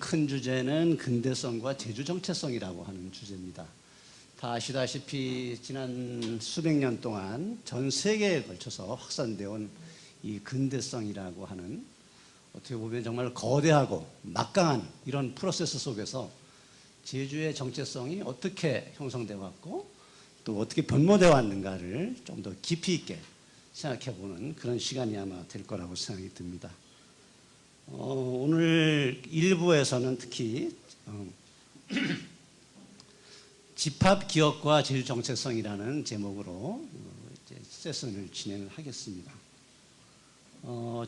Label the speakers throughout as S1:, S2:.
S1: 큰 주제는 근대성과 제주 정체성이라고 하는 주제입니다. 다 아시다시피 지난 수백 년 동안 전 세계에 걸쳐서 확산되어 온 이 근대성이라고 하는 어떻게 보면 정말 거대하고 막강한 이런 프로세스 속에서 제주의 정체성이 어떻게 형성되어 왔고 또 어떻게 변모되어 왔는가를 좀 더 깊이 있게 생각해 보는 그런 시간이 아마 될 거라고 생각이 듭니다. 오늘 1부에서는 특히 집합 기억과 제주 정체성이라는 제목으로 이제 세션을 진행을 하겠습니다.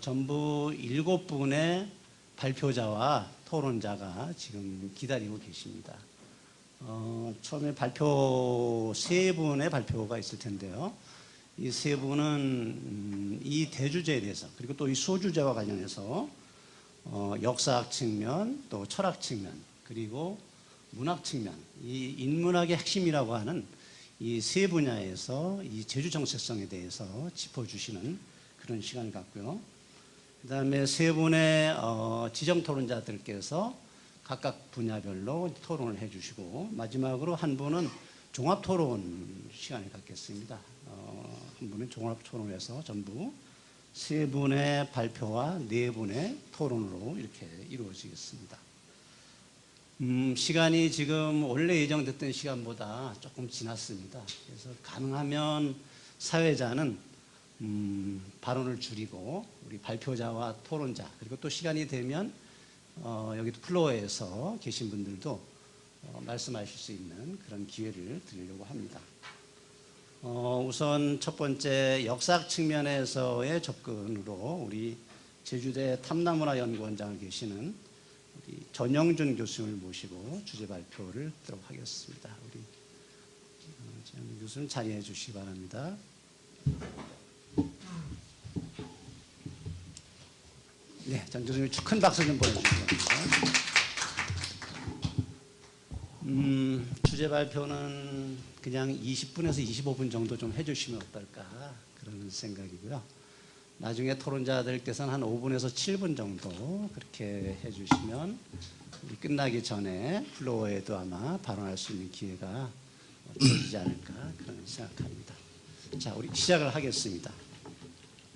S1: 전부 7분의 발표자와 토론자가 지금 기다리고 계십니다. 처음에 발표 3분의 발표가 있을 텐데요. 이 3분은 이 대주제에 대해서 그리고 또 이 소주제와 관련해서 역사학 측면, 또 철학 측면, 그리고 문학 측면, 이 인문학의 핵심이라고 하는 이 세 분야에서 이 제주 정체성에 대해서 짚어주시는 그런 시간을 갖고요. 그 다음에 3분의 지정 토론자들께서 각각 분야별로 토론을 해주시고 마지막으로 한 분은 종합 토론 시간을 갖겠습니다. 한 분은 종합 토론을 해서 전부 3분의 발표와 4분의 토론으로 이렇게 이루어지겠습니다. 시간이 지금 원래 예정됐던 시간보다 조금 지났습니다. 그래서 가능하면 사회자는 발언을 줄이고 우리 발표자와 토론자 그리고 또 시간이 되면 여기 플로어에서 계신 분들도 말씀하실 수 있는 그런 기회를 드리려고 합니다. 우선 첫 번째 역사학 측면에서의 접근으로 우리 제주대 탐나문화연구원장을 계시는 우리 전영준 교수님을 모시고 주제 발표를 듣도록 하겠습니다. 우리 전영준 교수님 자리해 주시기 바랍니다. 네, 전 교수님 큰 박수 좀 보내주시기 바랍니다. 주제 발표는 그냥 20분에서 25분 정도 좀 해주시면 어떨까 그런 생각이고요. 나중에 토론자들께서는 한 5분에서 7분 정도 그렇게 해주시면 끝나기 전에 플로어에도 아마 발언할 수 있는 기회가 주어지지 않을까 그런 생각합니다. 자, 우리 시작을 하겠습니다.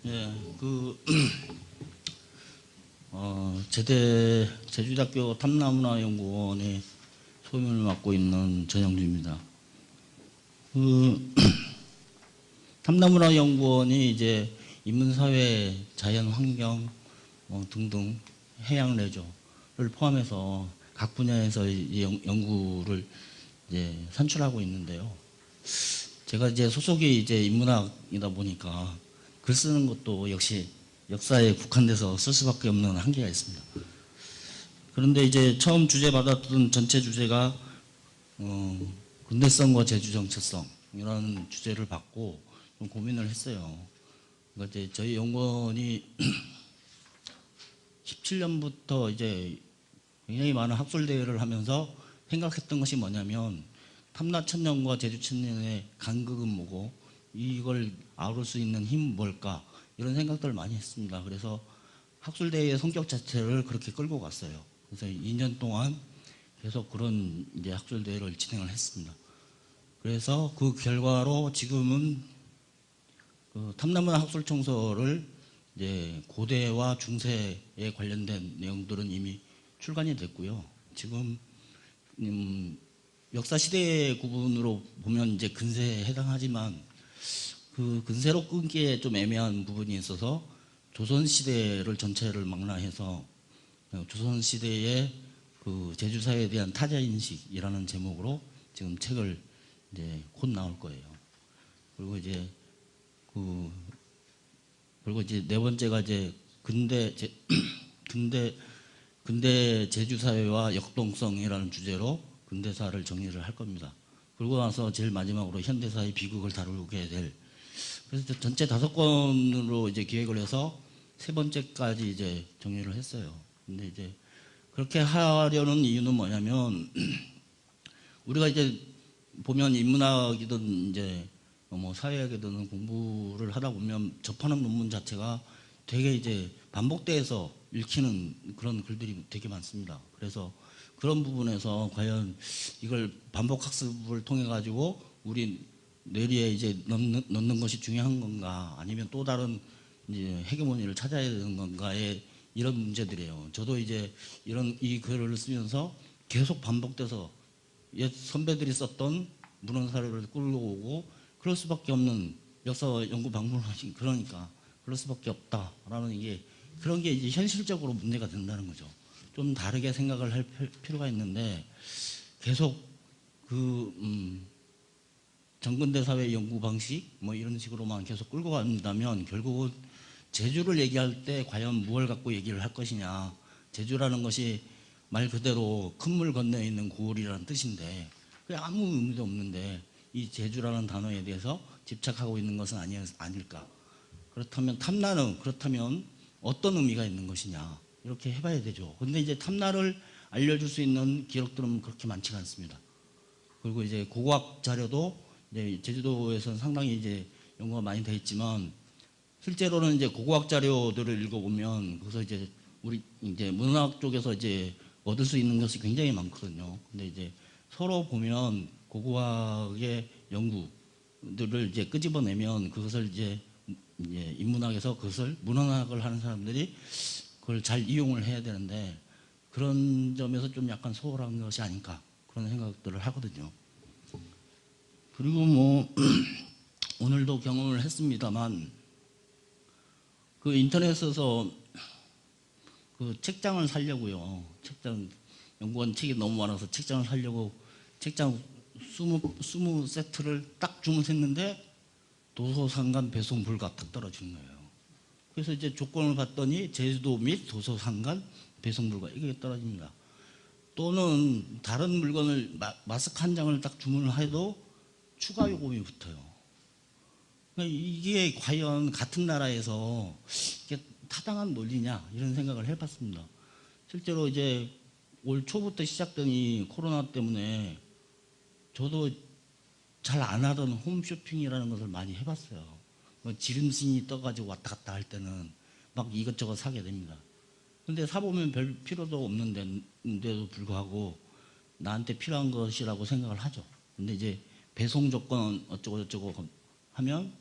S2: 예, 제주대학교 탐나문화연구원의 소임을 맡고 있는 전영주입니다. 탐나문화연구원이 이제 인문사회, 자연환경 등등 해양 레저를 포함해서 각 분야에서 연구를 이제 산출하고 있는데요. 제가 이제 소속이 이제 인문학이다 보니까 글 쓰는 것도 역시 역사에 국한돼서 쓸 수밖에 없는 한계가 있습니다. 그런데 이제 처음 주제 받았던 전체 주제가 근대성과 제주 정체성이라는 주제를 받고 좀 고민을 했어요. 그러니까 이제 저희 연구원이 17년부터 이제 굉장히 많은 학술 대회를 하면서 생각했던 것이 뭐냐면 탐나천년과 제주천년의 간극은 뭐고 이걸 아우를 수 있는 힘은 뭘까 이런 생각들을 많이 했습니다. 그래서 학술대회의 성격 자체를 그렇게 끌고 갔어요. 그래서 2년 동안 계속 그런 이제 학술대회를 진행을 했습니다. 그래서 그 결과로 지금은 그 탐나문화 학술청서를 이제 고대와 중세에 관련된 내용들은 이미 출간이 됐고요. 지금 역사 시대 구분으로 보면 이제 근세에 해당하지만 그 근세로 끊기에 좀 애매한 부분이 있어서 조선시대를 전체를 망라해서 조선시대의 그 제주사에 대한 타자인식이라는 제목으로 지금 책을 이제 곧 나올 거예요. 그리고 이제 네 번째가 이제 근대 제주사회와 역동성이라는 주제로 근대사를 정리를 할 겁니다. 그러고 나서 제일 마지막으로 현대사의 비극을 다루게 될. 그래서 전체 5권으로 이제 기획을 해서 3번째까지 이제 정리를 했어요. 근데 이제 그렇게 하려는 이유는 뭐냐면 우리가 이제 보면 인문학이든 이제 뭐 사회학이든 공부를 하다 보면 접하는 논문 자체가 되게 이제 반복돼서 읽히는 그런 글들이 되게 많습니다. 그래서 그런 부분에서 과연 이걸 반복 학습을 통해 가지고 우리 뇌리에 이제 넣는 것이 중요한 건가, 아니면 또 다른 이제 헤게모니를 찾아야 되는 건가에 이런 문제들이에요. 저도 이제 이 글을 쓰면서 계속 반복돼서 옛 선배들이 썼던 문헌 사료를 끌어오고 그럴 수밖에 없는 역사 연구 박물관이 그러니까 그럴 수밖에 없다라는 이게 그런 게 이제 현실적으로 문제가 된다는 거죠. 좀 다르게 생각을 할 필요가 있는데 계속 정근대 사회 연구 방식 뭐 이런 식으로만 계속 끌고 간다면 결국은 제주를 얘기할 때 과연 무엇을 갖고 얘기를 할 것이냐. 제주라는 것이 말 그대로 큰 물 건너에 있는 고을이라는 뜻인데 그게 아무 의미도 없는데 이 제주라는 단어에 대해서 집착하고 있는 것은 아닐까. 그렇다면 탐나는 그렇다면 어떤 의미가 있는 것이냐 이렇게 해봐야 되죠. 근데 이제 탐나를 알려줄 수 있는 기록들은 그렇게 많지가 않습니다. 그리고 이제 고고학 자료도 이제 제주도에서는 상당히 이제 연구가 많이 돼 있지만 실제로는 이제 고고학 자료들을 읽어보면 거기서 이제 우리 이제 문학 쪽에서 이제 얻을 수 있는 것이 굉장히 많거든요. 근데 이제 서로 보면 고고학의 연구들을 이제 끄집어내면 그것을 이제 인문학에서 그것을 문헌학을 하는 사람들이 그걸 잘 이용을 해야 되는데 그런 점에서 좀 약간 소홀한 것이 아닌가 그런 생각들을 하거든요. 그리고 뭐 오늘도 경험을 했습니다만 그 인터넷에서 그 책장을 사려고요. 책장 연구원 책이 너무 많아서 책장을 사려고 책장 20세트를 딱 주문했는데 도서상간 배송 불가 딱 떨어지는 거예요. 그래서 이제 조건을 봤더니 제주도 및 도서상간 배송 불가 이게 떨어집니다. 또는 다른 물건을 마스크 한 장을 딱 주문을 해도 추가 요금이 붙어요. 그러니까 이게 과연 같은 나라에서 이게 타당한 논리냐 이런 생각을 해봤습니다. 실제로 이제 올 초부터 시작된 이 코로나 때문에 저도 잘 안 하던 홈쇼핑이라는 것을 많이 해봤어요. 뭐 지름신이 떠가지고 왔다 갔다 할 때는 막 이것저것 사게 됩니다. 근데 사보면 별 필요도 없는데도 불구하고 나한테 필요한 것이라고 생각을 하죠. 근데 이제 배송 조건 어쩌고저쩌고 하면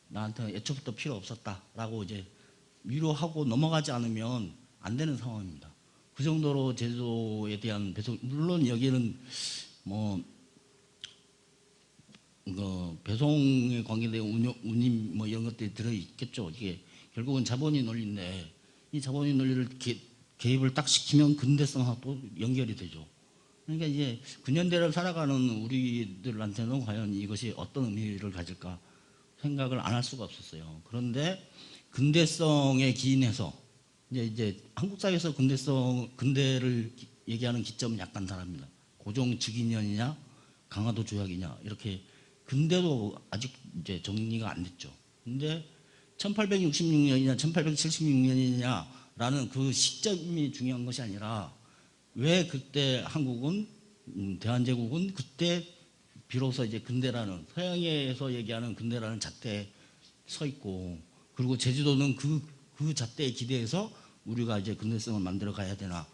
S2: 나한테 애초부터 필요 없었다라고 이제 위로하고 넘어가지 않으면 안 되는 상황입니다. 그 정도로 제주도에 대한 배송, 물론 여기는 뭐 배송에 관계된 운임 뭐 이런 것들이 들어있겠죠. 이게 결국은 자본이 논리인데 이 자본이 논리를 개입을 딱 시키면 근대성하고 또 연결이 되죠. 그러니까 이제 근현대를 살아가는 우리들한테는 과연 이것이 어떤 의미를 가질까 생각을 안 할 수가 없었어요. 그런데 근대성에 기인해서 이제 한국 사회에서 근대를 얘기하는 기점은 약간 다릅니다. 고종 즉위년이냐 강화도 조약이냐 이렇게 근대도 아직 이제 정리가 안 됐죠. 근데 1866년이냐 1876년이냐라는 그 시점이 중요한 것이 아니라 왜 그때 한국은 대한제국은 그때 비로소 이제 근대라는 서양에서 얘기하는 근대라는 잣대에 서 있고 그리고 제주도는 그 잣대에 기대해서 우리가 이제 근대성을 만들어 가야 되나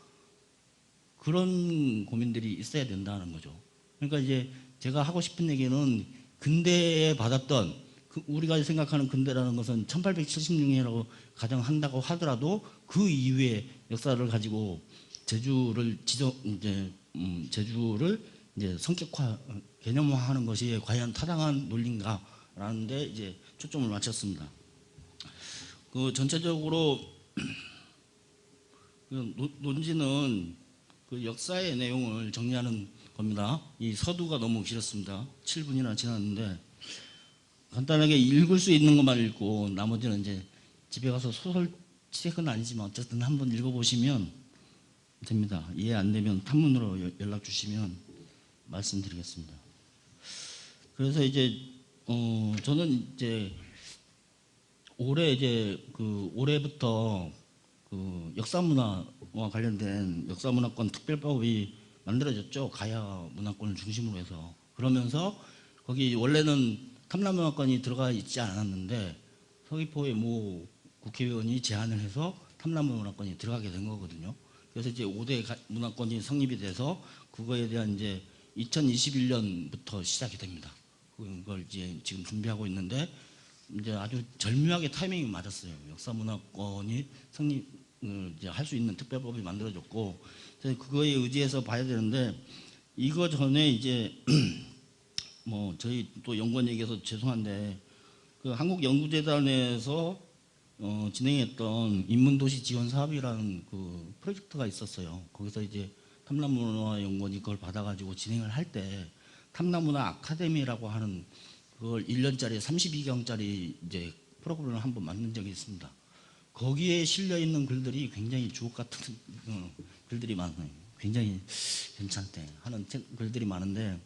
S2: 그런 고민들이 있어야 된다는 거죠. 그러니까 이제 제가 하고 싶은 얘기는 근대에 받았던 우리가 생각하는 근대라는 것은 1876년이라고 가정한다고 하더라도 그 이후의 역사를 가지고 제주를 이제 성격화 개념화하는 것이 과연 타당한 논리인가라는 데 이제 초점을 맞췄습니다. 그 전체적으로 논지는 그 역사의 내용을 정리하는 겁니다. 이 서두가 너무 길었습니다. 7분이나 지났는데 간단하게 읽을 수 있는 것만 읽고 나머지는 이제 집에 가서 소설책은 아니지만 어쨌든 한번 읽어보시면 됩니다. 이해 안 되면 탐문으로 연락 주시면 말씀드리겠습니다. 그래서 이제 저는 이제 올해부터 그 역사문화와 관련된 역사문화권 특별법이 만들어졌죠. 가야 문화권을 중심으로 해서. 그러면서 거기 원래는 탐라문화권이 들어가 있지 않았는데 서귀포의 모 국회의원이 제안을 해서 탐남 문화권이 들어가게 된 거거든요. 그래서 이제 5대 문화권이 성립이 돼서 그거에 대한 이제 2021년부터 시작이 됩니다. 그걸 이제 지금 준비하고 있는데 이제 아주 절묘하게 타이밍이 맞았어요. 역사 문화권이 성립을 이제 할 수 있는 특별법이 만들어졌고, 그래서 그거에 의지해서 봐야 되는데 이거 전에 이제 뭐 저희 또 연구원 얘기해서 죄송한데 그 한국연구재단에서 진행했던 인문도시 지원 사업이라는 그 프로젝트가 있었어요. 거기서 이제 탐남문화연구원이 그걸 받아가지고 진행을 할 때 탐남문화 아카데미라고 하는 그걸 1년짜리 32강짜리 이제 프로그램을 한번 만든 적이 있습니다. 거기에 실려 있는 글들이 굉장히 주옥 같은 글들이 많아요. 굉장히 괜찮대 하는 글들이 많은데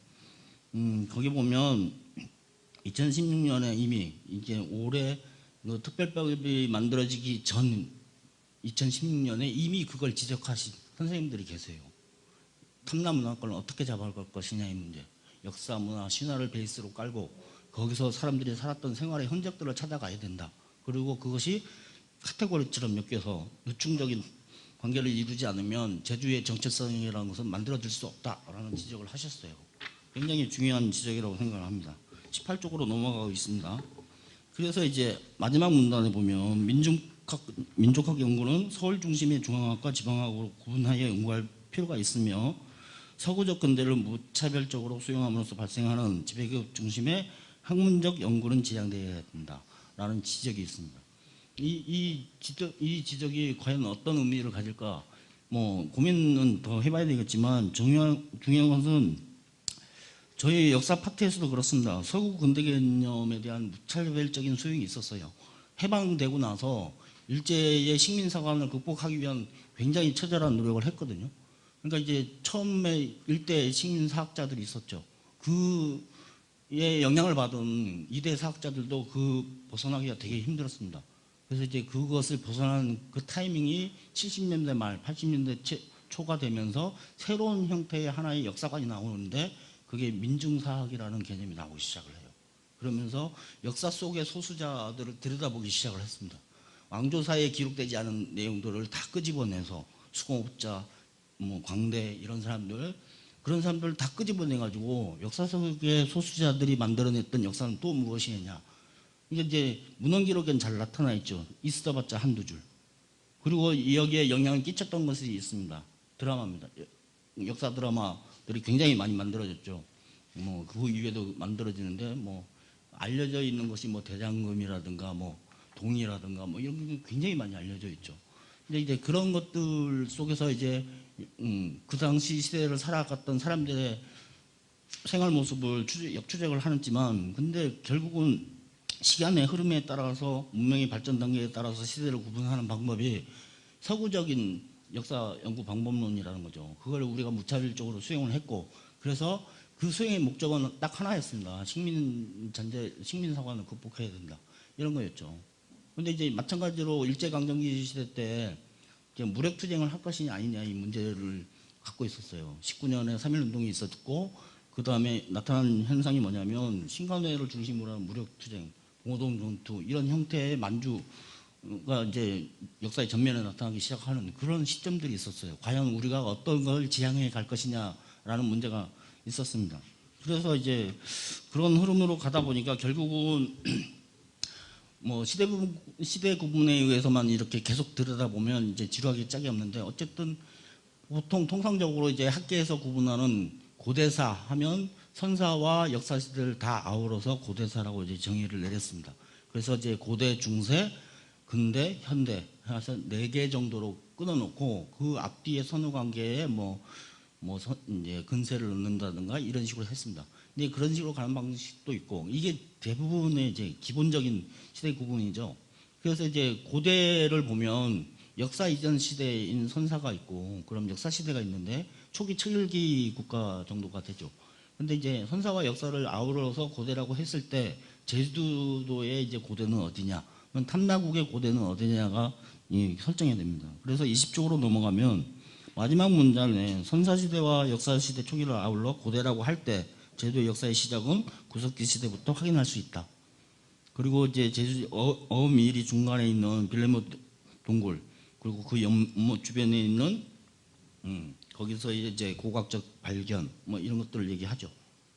S2: 거기 보면 2016년에 이미 이제 올해 그 특별법이 만들어지기 전 2016년에 이미 그걸 지적하신 선생님들이 계세요. 탐남 문화권을 어떻게 잡아갈 것이냐의 문제. 역사, 문화, 신화를 베이스로 깔고 거기서 사람들이 살았던 생활의 흔적들을 찾아가야 된다. 그리고 그것이 카테고리처럼 엮여서 유충적인 관계를 이루지 않으면 제주의 정체성이라는 것은 만들어질 수 없다라는 지적을 하셨어요. 굉장히 중요한 지적이라고 생각을 합니다. 18쪽으로 넘어가고 있습니다. 그래서 이제 마지막 문단에 보면 민족학 연구는 서울 중심의 중앙학과 지방학으로 구분하여 연구할 필요가 있으며 서구적 근대를 무차별적으로 수용함으로써 발생하는 지배교육 중심의 학문적 연구는 지양되어야 된다라는 지적이 있습니다. 이 지적이 과연 어떤 의미를 가질까 뭐 고민은 더 해봐야 되겠지만 중요한 것은 저희 역사 파트에서도 그렇습니다. 서구 근대 개념에 대한 무차별적인 수용이 있었어요. 해방되고 나서 일제의 식민사관을 극복하기 위한 굉장히 처절한 노력을 했거든요. 그러니까 이제 처음에 일대 식민사학자들이 있었죠. 그의 영향을 받은 이대 사학자들도 벗어나기가 되게 힘들었습니다. 그래서 이제 그것을 벗어난 그 타이밍이 70년대 말, 80년대 초가 되면서 새로운 형태의 하나의 역사관이 나오는데 그게 민중사학이라는 개념이 나오기 시작을 해요. 그러면서 역사 속의 소수자들을 들여다보기 시작을 했습니다. 왕조사에 기록되지 않은 내용들을 다 끄집어내서 수공업자, 뭐 광대 이런 사람들, 그런 사람들을 다 끄집어내가지고 역사 속의 소수자들이 만들어냈던 역사는 또 무엇이냐. 이게 이제 문헌 기록엔 잘 나타나 있죠. 있어봤자 한두 줄. 그리고 여기에 영향을 끼쳤던 것이 있습니다. 드라마입니다. 역사 드라마들이 굉장히 많이 만들어졌죠. 뭐 그 이외에도 만들어지는데 뭐 알려져 있는 것이 뭐 대장금이라든가 뭐 동이라든가 뭐 이런 게 굉장히 많이 알려져 있죠. 근데 이제 그런 것들 속에서 이제 그 당시 시대를 살아갔던 사람들의 생활 모습을 역추적을 하지만 근데 결국은 시간의 흐름에 따라서 문명의 발전 단계에 따라서 시대를 구분하는 방법이 서구적인 역사 연구 방법론이라는 거죠. 그걸 우리가 무차별적으로 수용을 했고 그래서 그 수용의 목적은 딱 하나였습니다. 식민사관을 극복해야 된다. 이런 거였죠. 근데 이제 마찬가지로 일제강점기 시대 때 무력투쟁을 할 것이냐 아니냐 이 문제를 갖고 있었어요. 19년에 3.1운동이 있었고 그 다음에 나타난 현상이 뭐냐면 신간회를 중심으로 한 무력투쟁, 봉오동 전투 이런 형태의 만주가 이제 역사의 전면에 나타나기 시작하는 그런 시점들이 있었어요. 과연 우리가 어떤 걸 지향해 갈 것이냐라는 문제가 있었습니다. 그래서 이제 그런 흐름으로 가다 보니까 결국은 뭐 시대 구분에 의해서만 이렇게 계속 들여다보면 이제 지루하기 짝이 없는데 어쨌든 보통 통상적으로 이제 학계에서 구분하는 고대사 하면 선사와 역사 시대를 다 아우러서 고대사라고 이제 정의를 내렸습니다. 그래서 이제 고대, 중세, 근대, 현대 해서 4개 정도로 끊어놓고 그 앞뒤의 선후 관계에 이제 근세를 넣는다든가 이런 식으로 했습니다. 근데 그런 식으로 가는 방식도 있고 이게 대부분의 이제 기본적인 시대 구분이죠. 그래서 이제 고대를 보면 역사 이전 시대인 선사가 있고 그럼 역사 시대가 있는데 초기 칠기 국가 정도가 되죠. 근데 이제 선사와 역사를 아우러서 고대라고 했을 때 제주도의 이제 고대는 어디냐? 탐나국의 고대는 어디냐가 설정이 됩니다. 그래서 20쪽으로 넘어가면 마지막 문장에 선사시대와 역사시대 초기를 아울러 고대라고 할 때 제주도의 역사의 시작은 구석기 시대부터 확인할 수 있다. 그리고 이제 제주 어미리 중간에 있는 빌레모 동굴 그리고 그 연못 주변에 있는 거기서 이제 고고학적 발견 뭐 이런 것들을 얘기하죠.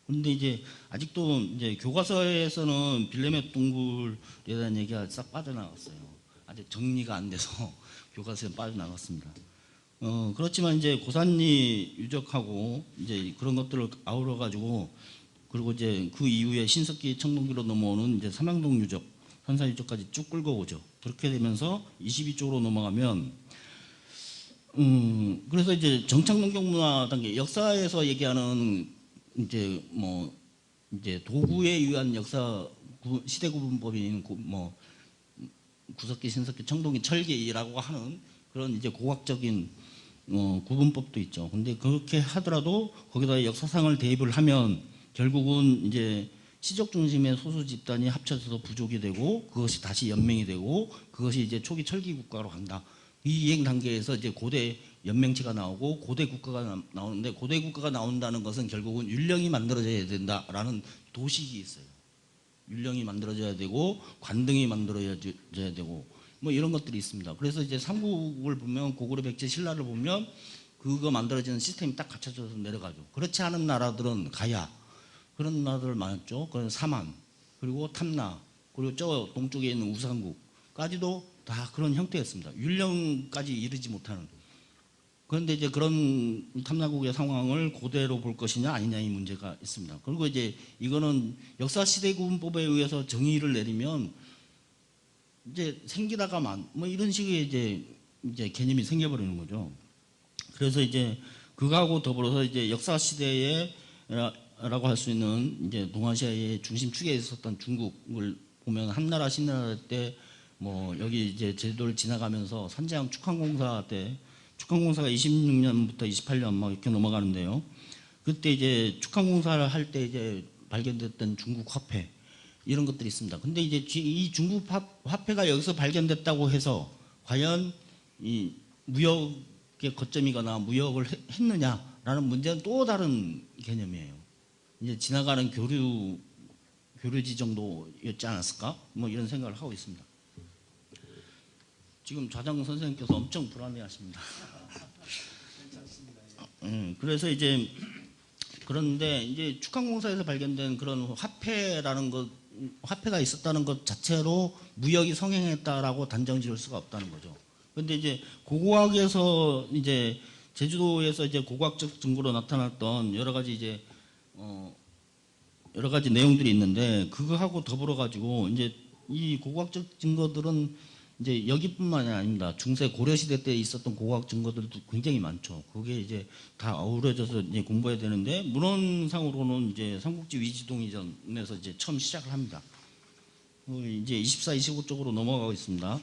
S2: 근데 이제 아직도 이제 교과서에서는 빌레메트 동굴에 대한 얘기가 싹 빠져나갔어요. 아직 정리가 안 돼서 교과서에 빠져나갔습니다. 그렇지만 이제 고산리 유적하고 이제 그런 것들을 아우러 가지고 그리고 이제 그 이후에 신석기 청동기로 넘어오는 이제 삼양동 유적, 선사 유적까지 쭉 끌고 오죠. 그렇게 되면서 22쪽으로 넘어가면 그래서 이제 정착농경문화 단계 역사에서 얘기하는 이제 뭐 이제 도구에 의한 역사 시대 구분법인 뭐 구석기, 신석기, 청동기, 철기라고 하는 그런 이제 고학적인 구분법도 있죠. 근데 그렇게 하더라도 거기다 역사상을 대입을 하면 결국은 이제 시족 중심의 소수 집단이 합쳐져서 부족이 되고 그것이 다시 연맹이 되고 그것이 이제 초기 철기 국가로 간다. 이 이행 단계에서 이제 고대 연맹체가 나오고 고대 국가가 나오는데 고대 국가가 나온다는 것은 결국은 율령이 만들어져야 된다라는 도식이 있어요. 율령이 만들어져야 되고 관등이 만들어져야 되고 뭐 이런 것들이 있습니다. 그래서 이제 삼국을 보면 고구려 백제 신라를 보면 그거 만들어지는 시스템이 딱 갖춰져서 내려가죠. 그렇지 않은 나라들은 가야 그런 나라들 많았죠. 그런 사만 그리고 탐나 그리고 저 동쪽에 있는 우상국까지도 다 그런 형태였습니다. 율령까지 이르지 못하는. 그런데 이제 그런 탐나국의 상황을 그대로 볼 것이냐 아니냐 이 문제가 있습니다. 그리고 이제 이거는 역사 시대 구분법에 의해서 정의를 내리면 이제 생기다가만 뭐 이런 식의 이제 개념이 생겨버리는 거죠. 그래서 이제 그거하고 더불어서 이제 역사 시대에 라고 할 수 있는 이제 동아시아의 중심축에 있었던 중국을 보면 한나라 신나라 때 뭐 여기 이제 제도를 지나가면서 산지항 축항공사 때 축항공사가 26년부터 28년 막 이렇게 넘어가는데요. 그때 이제 축항공사를 할 때 이제 발견됐던 중국 화폐 이런 것들이 있습니다. 근데 이제 이 중국 화폐가 여기서 발견됐다고 해서 과연 이 무역의 거점이거나 무역을 했느냐라는 문제는 또 다른 개념이에요. 이제 지나가는 교류지 정도였지 않았을까? 뭐 이런 생각을 하고 있습니다. 지금 좌장 선생님께서 엄청 불안해하십니다. 그래서 이제 그런데 이제 축항공사에서 발견된 그런 화폐가 있었다는 것 자체로 무역이 성행했다라고 단정 지을 수가 없다는 거죠. 그런데 이제 고고학에서 이제 제주도에서 이제 고고학적 증거로 나타났던 여러 가지 이제 여러 가지 내용들이 있는데 그거하고 더불어 가지고 이제 이 고고학적 증거들은 이제 여기뿐만이 아닙니다. 중세 고려 시대 때 있었던 고고학 증거들도 굉장히 많죠. 그게 이제 다 어우러져서 이제 공부해야 되는데 문헌상으로는 이제 삼국지 위지동이전에서 이제 처음 시작을 합니다. 이제 24, 25 쪽으로 넘어가고 있습니다.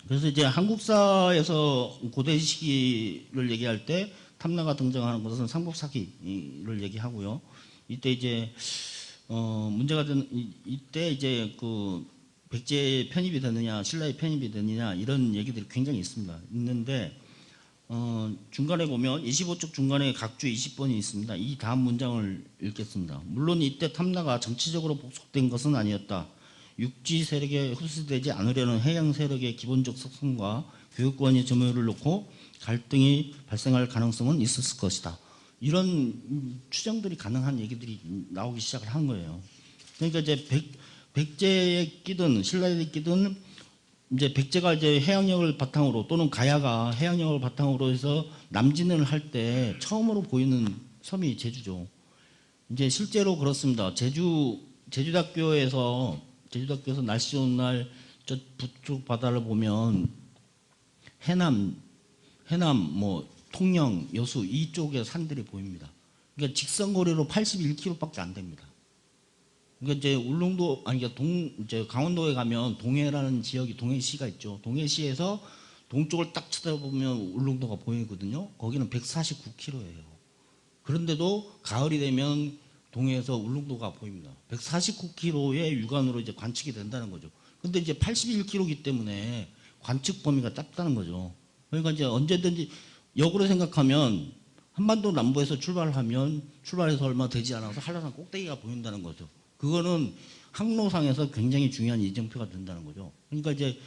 S2: 그래서 이제 한국사에서 고대 시기를 얘기할 때 탐나가 등장하는 것은 삼국사기를 얘기하고요. 이때 이제 문제가 되는 이때 이제 그 백제의 편입이 되느냐 신라의 편입이 되느냐 이런 얘기들이 굉장히 있는데 중간에 보면 25쪽 중간에 각주 20번이 있습니다. 이 다음 문장을 읽겠습니다. 물론 이때 탐나가 정치적으로 복속된 것은 아니었다. 육지 세력에 흡수되지 않으려는 해양 세력의 기본적 속성과 교육권의 점유를 놓고 갈등이 발생할 가능성은 있었을 것이다. 이런 추정들이 가능한 얘기들이 나오기 시작을 한 거예요. 그러니까 이제 백제에 끼든 신라에 끼든 이제 백제가 이제 해양력을 바탕으로 또는 가야가 해양력을 바탕으로 해서 남진을 할 때 처음으로 보이는 섬이 제주죠. 이제 실제로 그렇습니다. 제주도교에서 날씨 좋은 날 저 북쪽 바다를 보면 해남 뭐 통영, 여수 이쪽에 산들이 보입니다. 그러니까 직선거리로 81km밖에 안 됩니다. 그러니까 이제 울릉도 이제 강원도에 가면 동해라는 지역이 동해시가 있죠. 동해시에서 동쪽을 딱 쳐다보면 울릉도가 보이거든요. 거기는 149km예요. 그런데도 가을이 되면 동해에서 울릉도가 보입니다. 149km의 육안으로 이제 관측이 된다는 거죠. 근데 이제 81km이기 때문에 관측 범위가 짧다는 거죠. 그러니까 이제 언제든지 역으로 생각하면 한반도 남부에서 출발해서 얼마 되지 않아서 한라산 꼭대기가 보인다는 거죠. 그거는 항로상에서 굉장히 중요한 이정표가 된다는 거죠. 그러니까 이제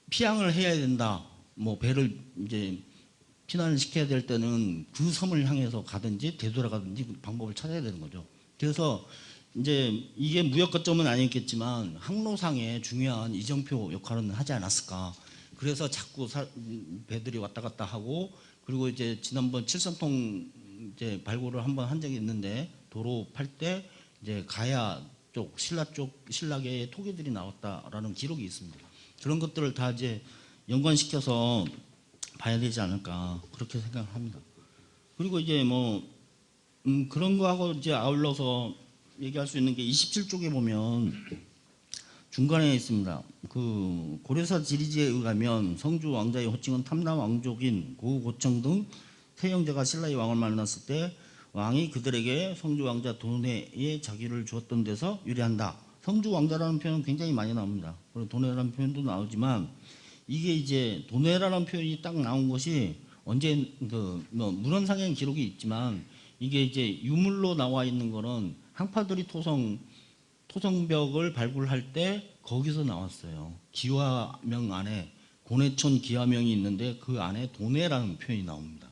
S2: 피항을 해야 된다. 뭐 배를 이제 피난을 시켜야 될 때는 그 섬을 향해서 가든지 되돌아가든지 그 방법을 찾아야 되는 거죠. 그래서 이제 이게 무역 거점은 아니었겠지만 항로상에 중요한 이정표 역할은 하지 않았을까. 그래서 자꾸 배들이 왔다 갔다 하고, 그리고 이제 지난번 칠성통 이제 발굴을 한번 한 적이 있는데, 도로 팔 때 이제 가야 쪽, 신라계의 토기들이 나왔다라는 기록이 있습니다. 그런 것들을 다 이제 연관시켜서 봐야 되지 않을까, 그렇게 생각합니다. 그리고 이제 뭐 그런 거하고 이제 아울러서 얘기할 수 있는 게 27쪽에 보면 중간에 있습니다. 그 고려사 지리지에 의하면 성주 왕자의 호칭은 탐남 왕족인 고고청 등 세 형제가 신라의 왕을 만났을 때 왕이 그들에게 성주 왕자 도내에 자기를 주었던 데서 유래한다. 성주 왕자라는 표현은 굉장히 많이 나옵니다. 그리고 도내라는 표현도 나오지만, 이게 이제 도내라는 표현이 딱 나온 것이 언제 뭐 문헌상의 기록이 있지만, 이게 이제 유물로 나와 있는 거는 항파들이 토성벽을 발굴할 때 거기서 나왔어요. 기와명 안에 고내촌 기와명이 있는데 그 안에 도내라는 표현이 나옵니다.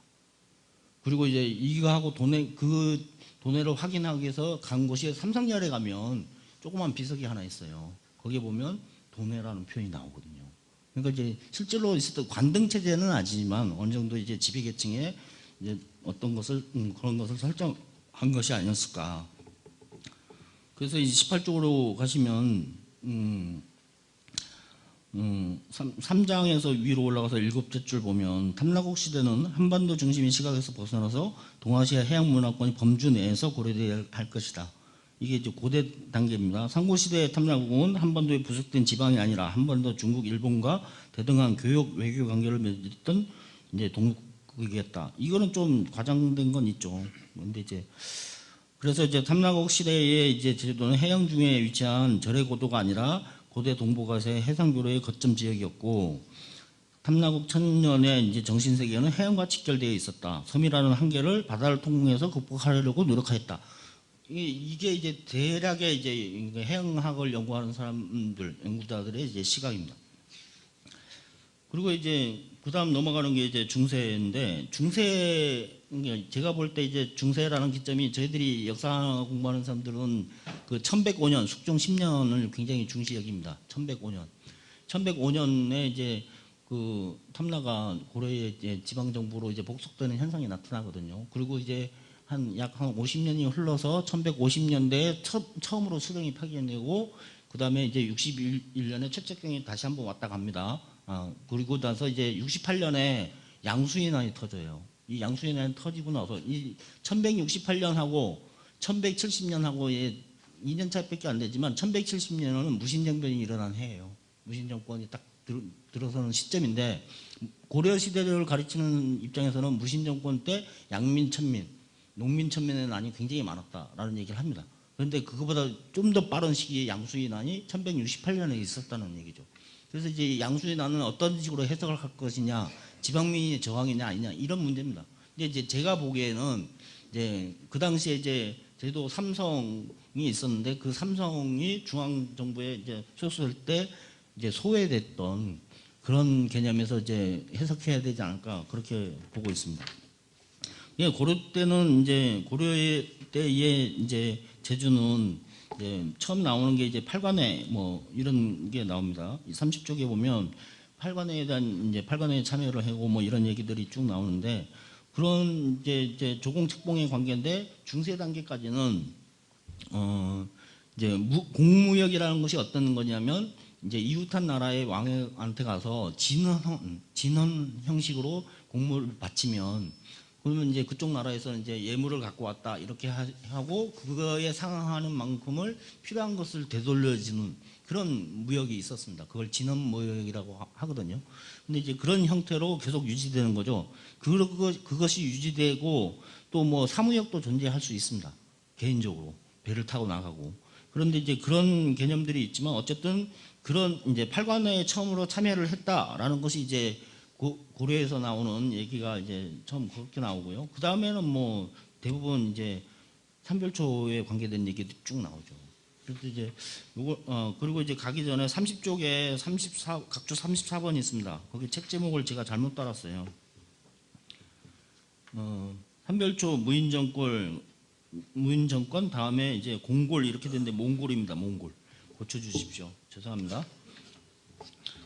S2: 그리고 이제 이거하고 그 도내를 확인하기 위해서 간 곳이 삼성열에 가면 조그만 비석이 하나 있어요. 거기에 보면 도내라는 표현이 나오거든요. 그러니까 이제 실제로 있었던 관등 체제는 아니지만 어느 정도 이제 지배계층에 이제 어떤 것을 그런 것을 설정한 것이 아니었을까. 그래서 이제 18쪽으로 가시면 3장에서 위로 올라가서 7째 줄 보면, 탐라국 시대는 한반도 중심의 시각에서 벗어나서 동아시아 해양 문화권의 범주 내에서 고려되어야 할 것이다. 이게 이제 고대 단계입니다. 상고시대의 탐라국은 한반도에 부속된 지방이 아니라 한반도 중국, 일본과 대등한 교육, 외교 관계를 맺었던 이제 동국이겠다. 이거는 좀 과장된 건 있죠. 근데 이제 그래서 이제 탐라국 시대의 이제 제도는 해양 중에 위치한 절의 고도가 아니라 고대 동북아시아의 해상교류의 거점 지역이었고, 탐라국 천년의 이제 정신세계는 해양과 직결되어 있었다. 섬이라는 한계를 바다를 통해서 극복하려고 노력하였다. 이게 이제 대략의 이제 해양학을 연구하는 사람들, 연구자들의 이제 시각입니다. 그리고 이제 그다음 넘어가는 게 이제 중세인데, 제가 볼 때 이제 중세라는 기점이, 저희들이 역사 공부하는 사람들은 그 1105년 숙종 10년을 굉장히 중시 여깁니다. 1105년에 이제 그 탐라가 고려의 이제 지방 정부로 이제 복속되는 현상이 나타나거든요. 그리고 이제 약 한 50년이 흘러서 1150년대에 처음으로 수령이 파견되고, 그 다음에 이제 61년에 최적경이 다시 한번 왔다 갑니다. 그리고 나서 이제 68년에 양수인난이 터져요. 이 양수인난이 터지고 나서 이 1168년하고 1170년하고 2년 차이밖에 안 되지만, 1170년은 무신정변이 일어난 해예요. 무신정권이 딱 들어서는 시점인데, 고려 시대를 가르치는 입장에서는 무신정권 때 양민천민, 농민천민의 난이 굉장히 많았다라는 얘기를 합니다. 그런데 그거보다 좀 더 빠른 시기에 양수의 난이 1168년에 있었다는 얘기죠. 그래서 이제 양수의 난은 어떤 식으로 해석을 할 것이냐, 지방민의 저항이냐 아니냐, 이런 문제입니다. 근데 이제 제가 보기에는 이제 그 당시에 이제 제도 삼성이 있었는데, 그 삼성이 중앙 정부에 이제 소속될 때 이제 소외됐던 그런 개념에서 이제 해석해야 되지 않을까, 그렇게 보고 있습니다. 예, 고려 때는 이제 고려의 때의 이제 제주는 이제 처음 나오는 게 이제 팔관회 뭐 이런 게 나옵니다. 30쪽에 보면 팔관회에 대한 이제 팔관회에 참여를 하고 뭐 이런 얘기들이 쭉 나오는데, 그런 이제 조공 책봉의 관계인데, 중세 단계까지는 이제 공무역이라는 것이 어떤 거냐면, 이제 이웃한 나라의 왕한테 가서 진헌 형식으로 공무를 바치면, 그러면 이제 그쪽 나라에서 이제 예물을 갖고 왔다 이렇게 하고, 그거에 상응하는 만큼을 필요한 것을 되돌려주는 그런 무역이 있었습니다. 그걸 진헌 무역이라고 하거든요. 근데 이제 그런 형태로 계속 유지되는 거죠. 그것이 유지되고, 또 뭐 사무역도 존재할 수 있습니다. 개인적으로 배를 타고 나가고. 그런데 이제 그런 개념들이 있지만, 어쨌든 그런 이제 팔관회에 처음으로 참여를 했다라는 것이 이제 고려에서 나오는 얘기가 이제 처음 그렇게 나오고요. 그 다음에는 뭐 대부분 이제 삼별초에 관계된 얘기도 쭉 나오죠. 그래서 이제 요거 그리고 이제 가기 전에 30쪽에 각주 34번이 있습니다. 거기 책 제목을 제가 잘못 따랐어요. 한별초 무인정권 다음에 이제 공골 이렇게 되는데 몽골입니다. 몽골 고쳐주십시오. 죄송합니다.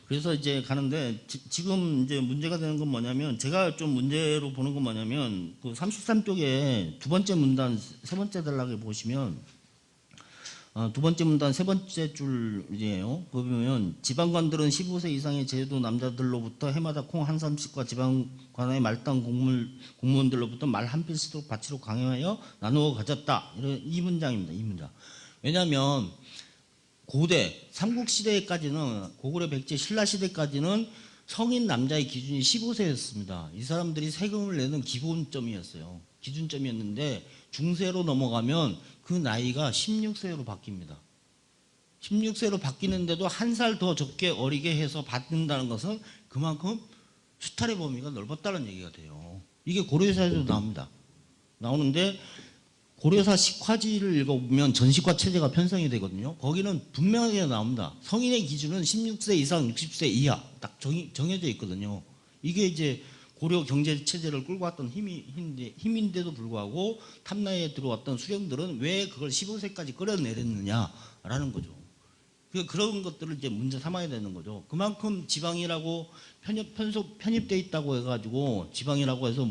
S2: 그래서 이제 가는데 지금 이제 문제가 되는 건 뭐냐면 제가 좀 문제로 보는 건 뭐냐면 그 33쪽에 두 번째 문단 세 번째 단락에 보시면 두 번째 문단 세 번째 줄이에요. 거기 보면 지방관들은 15세 이상의 제도 남자들로부터 해마다 콩 한 삼씩과 지방관의 말단 공무원들로부터 말 한 필씩도 바치로 강요하여 나누어 가졌다. 이 문장입니다. 이 문장. 왜냐하면 고대 삼국시대까지는 고구려 백제 신라시대까지는 성인 남자의 기준이 15세였습니다. 이 사람들이 세금을 내는 기본점이었어요. 기준점이었는데 중세로 넘어가면 그 나이가 16세로 바뀝니다. 16세로 바뀌는데도 한 살 더 적게 어리게 해서 받는다는 것은 그만큼 수탈의 범위가 넓었다는 얘기가 돼요. 이게 고려사에도 나옵니다. 나오는데 고려사 식화지를 읽어보면 전식화 체제가 편성이 되거든요. 거기는 분명하게 나옵니다. 성인의 기준은 16세 이상 60세 이하 딱 정해져 있거든요. 이게 이제 고려 경제 체제를 끌고 왔던 힘인데도 불구하고 탐나에 들어왔던 수령들은 왜 그걸 15세까지 끌어내렸느냐라는 거죠. 그런 것들을 이제 문제 삼아야 되는 거죠. 그만큼 지방이라고 편입돼 있다고 해가지고 지방이라고 해서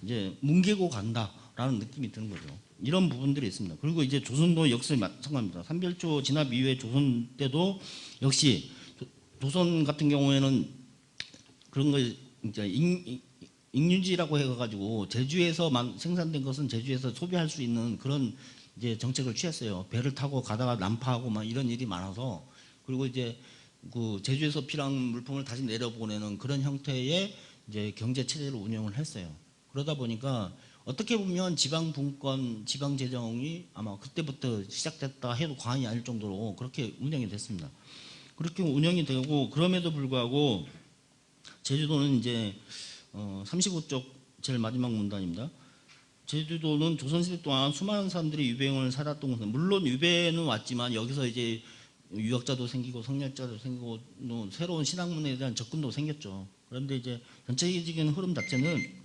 S2: 이제 뭉개고 간다라는 느낌이 드는 거죠. 이런 부분들이 있습니다. 그리고 이제 조선도 역시 마찬가지입니다. 삼별초 진압 이후에 조선 때도 역시 조선 같은 경우에는 그런 거 이제 익류지라고 해가지고 제주에서 생산된 것은 제주에서 소비할 수 있는 그런 이제 정책을 취했어요. 배를 타고 가다가 난파하고 막 이런 일이 많아서 그리고 이제 그 제주에서 필요한 물품을 다시 내려보내는 그런 형태의 이제 경제 체제를 운영을 했어요. 그러다 보니까 어떻게 보면 지방 분권, 지방 재정이 아마 그때부터 시작됐다 해도 과언이 아닐 정도로 그렇게 운영이 됐습니다. 그렇게 운영이 되고 그럼에도 불구하고 제주도는 이제 35쪽 제일 마지막 문단입니다. 제주도는 조선시대 동안 수많은 사람들이 유배용을 살았던 곳은 물론 유배는 왔지만 여기서 이제 유학자도 생기고 성역자도 생기고 또 새로운 신학문에 대한 접근도 생겼죠. 그런데 이제 전체적인 흐름 자체는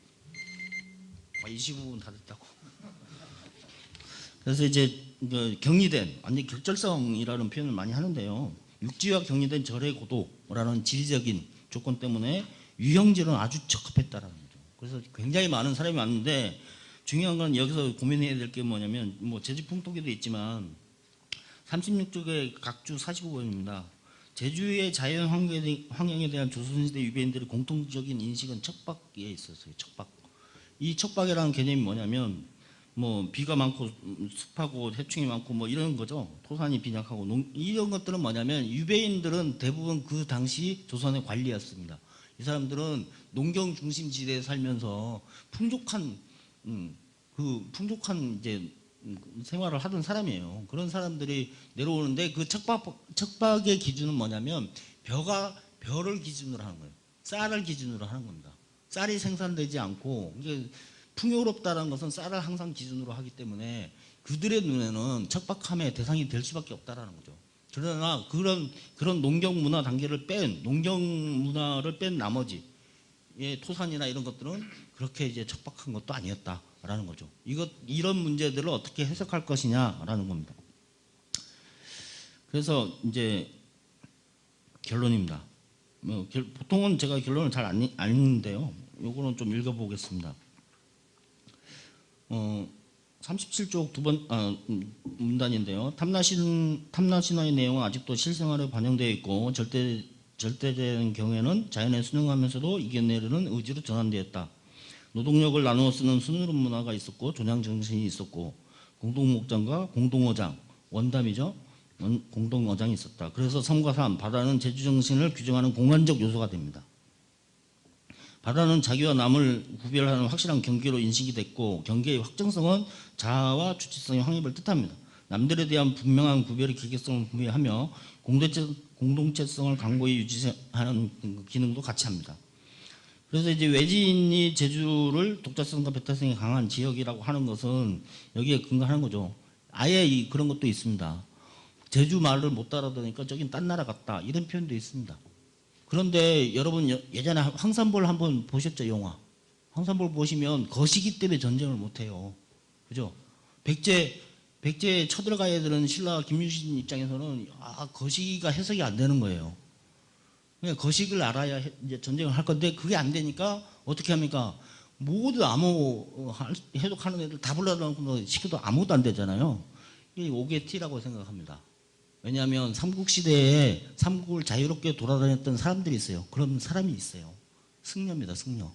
S2: 25분 다 됐다고. 그래서 이제 격리된 완전 격절성이라는 표현을 많이 하는데요. 육지와 격리된 절의 고도라는 지리적인 조건 때문에 유형질은 아주 적합했다라는 거죠. 그래서 굉장히 많은 사람이 왔는데 중요한 건 여기서 고민해야 될 게 뭐냐면 뭐 제주 풍토기도 있지만 36쪽의 각주 45번입니다. 제주의 자연 환경에 대한 조선시대 유배인들의 공통적인 인식은 척박에 있었어요. 척박. 이 척박이라는 개념이 뭐냐면 뭐 비가 많고 습하고 해충이 많고 뭐 이런 거죠. 토산이 빈약하고 이런 것들은 뭐냐면 유배인들은 대부분 그 당시 조선의 관리였습니다. 이 사람들은 농경 중심 지대에 살면서 풍족한 이제 생활을 하던 사람이에요. 그런 사람들이 내려오는데 그 척박의 기준은 뭐냐면 벼를 기준으로 하는 거예요. 쌀을 기준으로 하는 겁니다. 쌀이 생산되지 않고 이게 풍요롭다는 것은 쌀을 항상 기준으로 하기 때문에 그들의 눈에는 척박함의 대상이 될 수밖에 없다라는 거죠. 그러나 그런 농경 문화 단계를 농경 문화를 뺀 나머지 토산이나 이런 것들은 그렇게 이제 척박한 것도 아니었다라는 거죠. 이런 문제들을 어떻게 해석할 것이냐라는 겁니다. 그래서 이제 결론입니다. 보통은 제가 결론을 잘 안 읽는데요. 요거는 좀 읽어보겠습니다. 37쪽 문단인데요. 탐나신화의 내용은 아직도 실생활에 반영되어 있고 절대된 경우에는 자연에 순응하면서도 이겨내려는 의지로 전환되었다. 노동력을 나누어 쓰는 순으로 문화가 있었고 존양 정신이 있었고 공동목장과 공동어장, 원담이죠. 공동어장이 있었다. 그래서 섬과 삶, 바다는 제주정신을 규정하는 공간적 요소가 됩니다. 바다는 자기와 남을 구별하는 확실한 경계로 인식이 됐고 경계의 확정성은 자아와 주체성의 확립을 뜻합니다. 남들에 대한 분명한 구별의 기계성을 분명하며 공동체성을 강고히 유지하는 기능도 같이 합니다. 그래서 이제 외지인이 제주를 독자성과 배타성이 강한 지역이라고 하는 것은 여기에 근거하는 거죠. 아예 그런 것도 있습니다. 제주 말을 못 알아들으니까 저긴 딴 나라 같다 이런 표현도 있습니다. 그런데 여러분 예전에 황산벌 한번 보셨죠, 영화? 황산벌 보시면 거시기 때문에 전쟁을 못 해요. 그죠? 백제에 쳐들어가야 되는 신라 김유신 입장에서는 거시기가 해석이 안 되는 거예요. 그냥 거식을 알아야 이제 전쟁을 할 건데 그게 안 되니까 어떻게 합니까? 모두 암호 해독하는 애들 다 불러놓고 시켜도 아무것도 안 되잖아요. 이게 5개 T라고 생각합니다. 왜냐하면 삼국시대에 삼국을 자유롭게 돌아다녔던 사람들이 있어요. 그런 사람이 있어요. 승려입니다. 승려.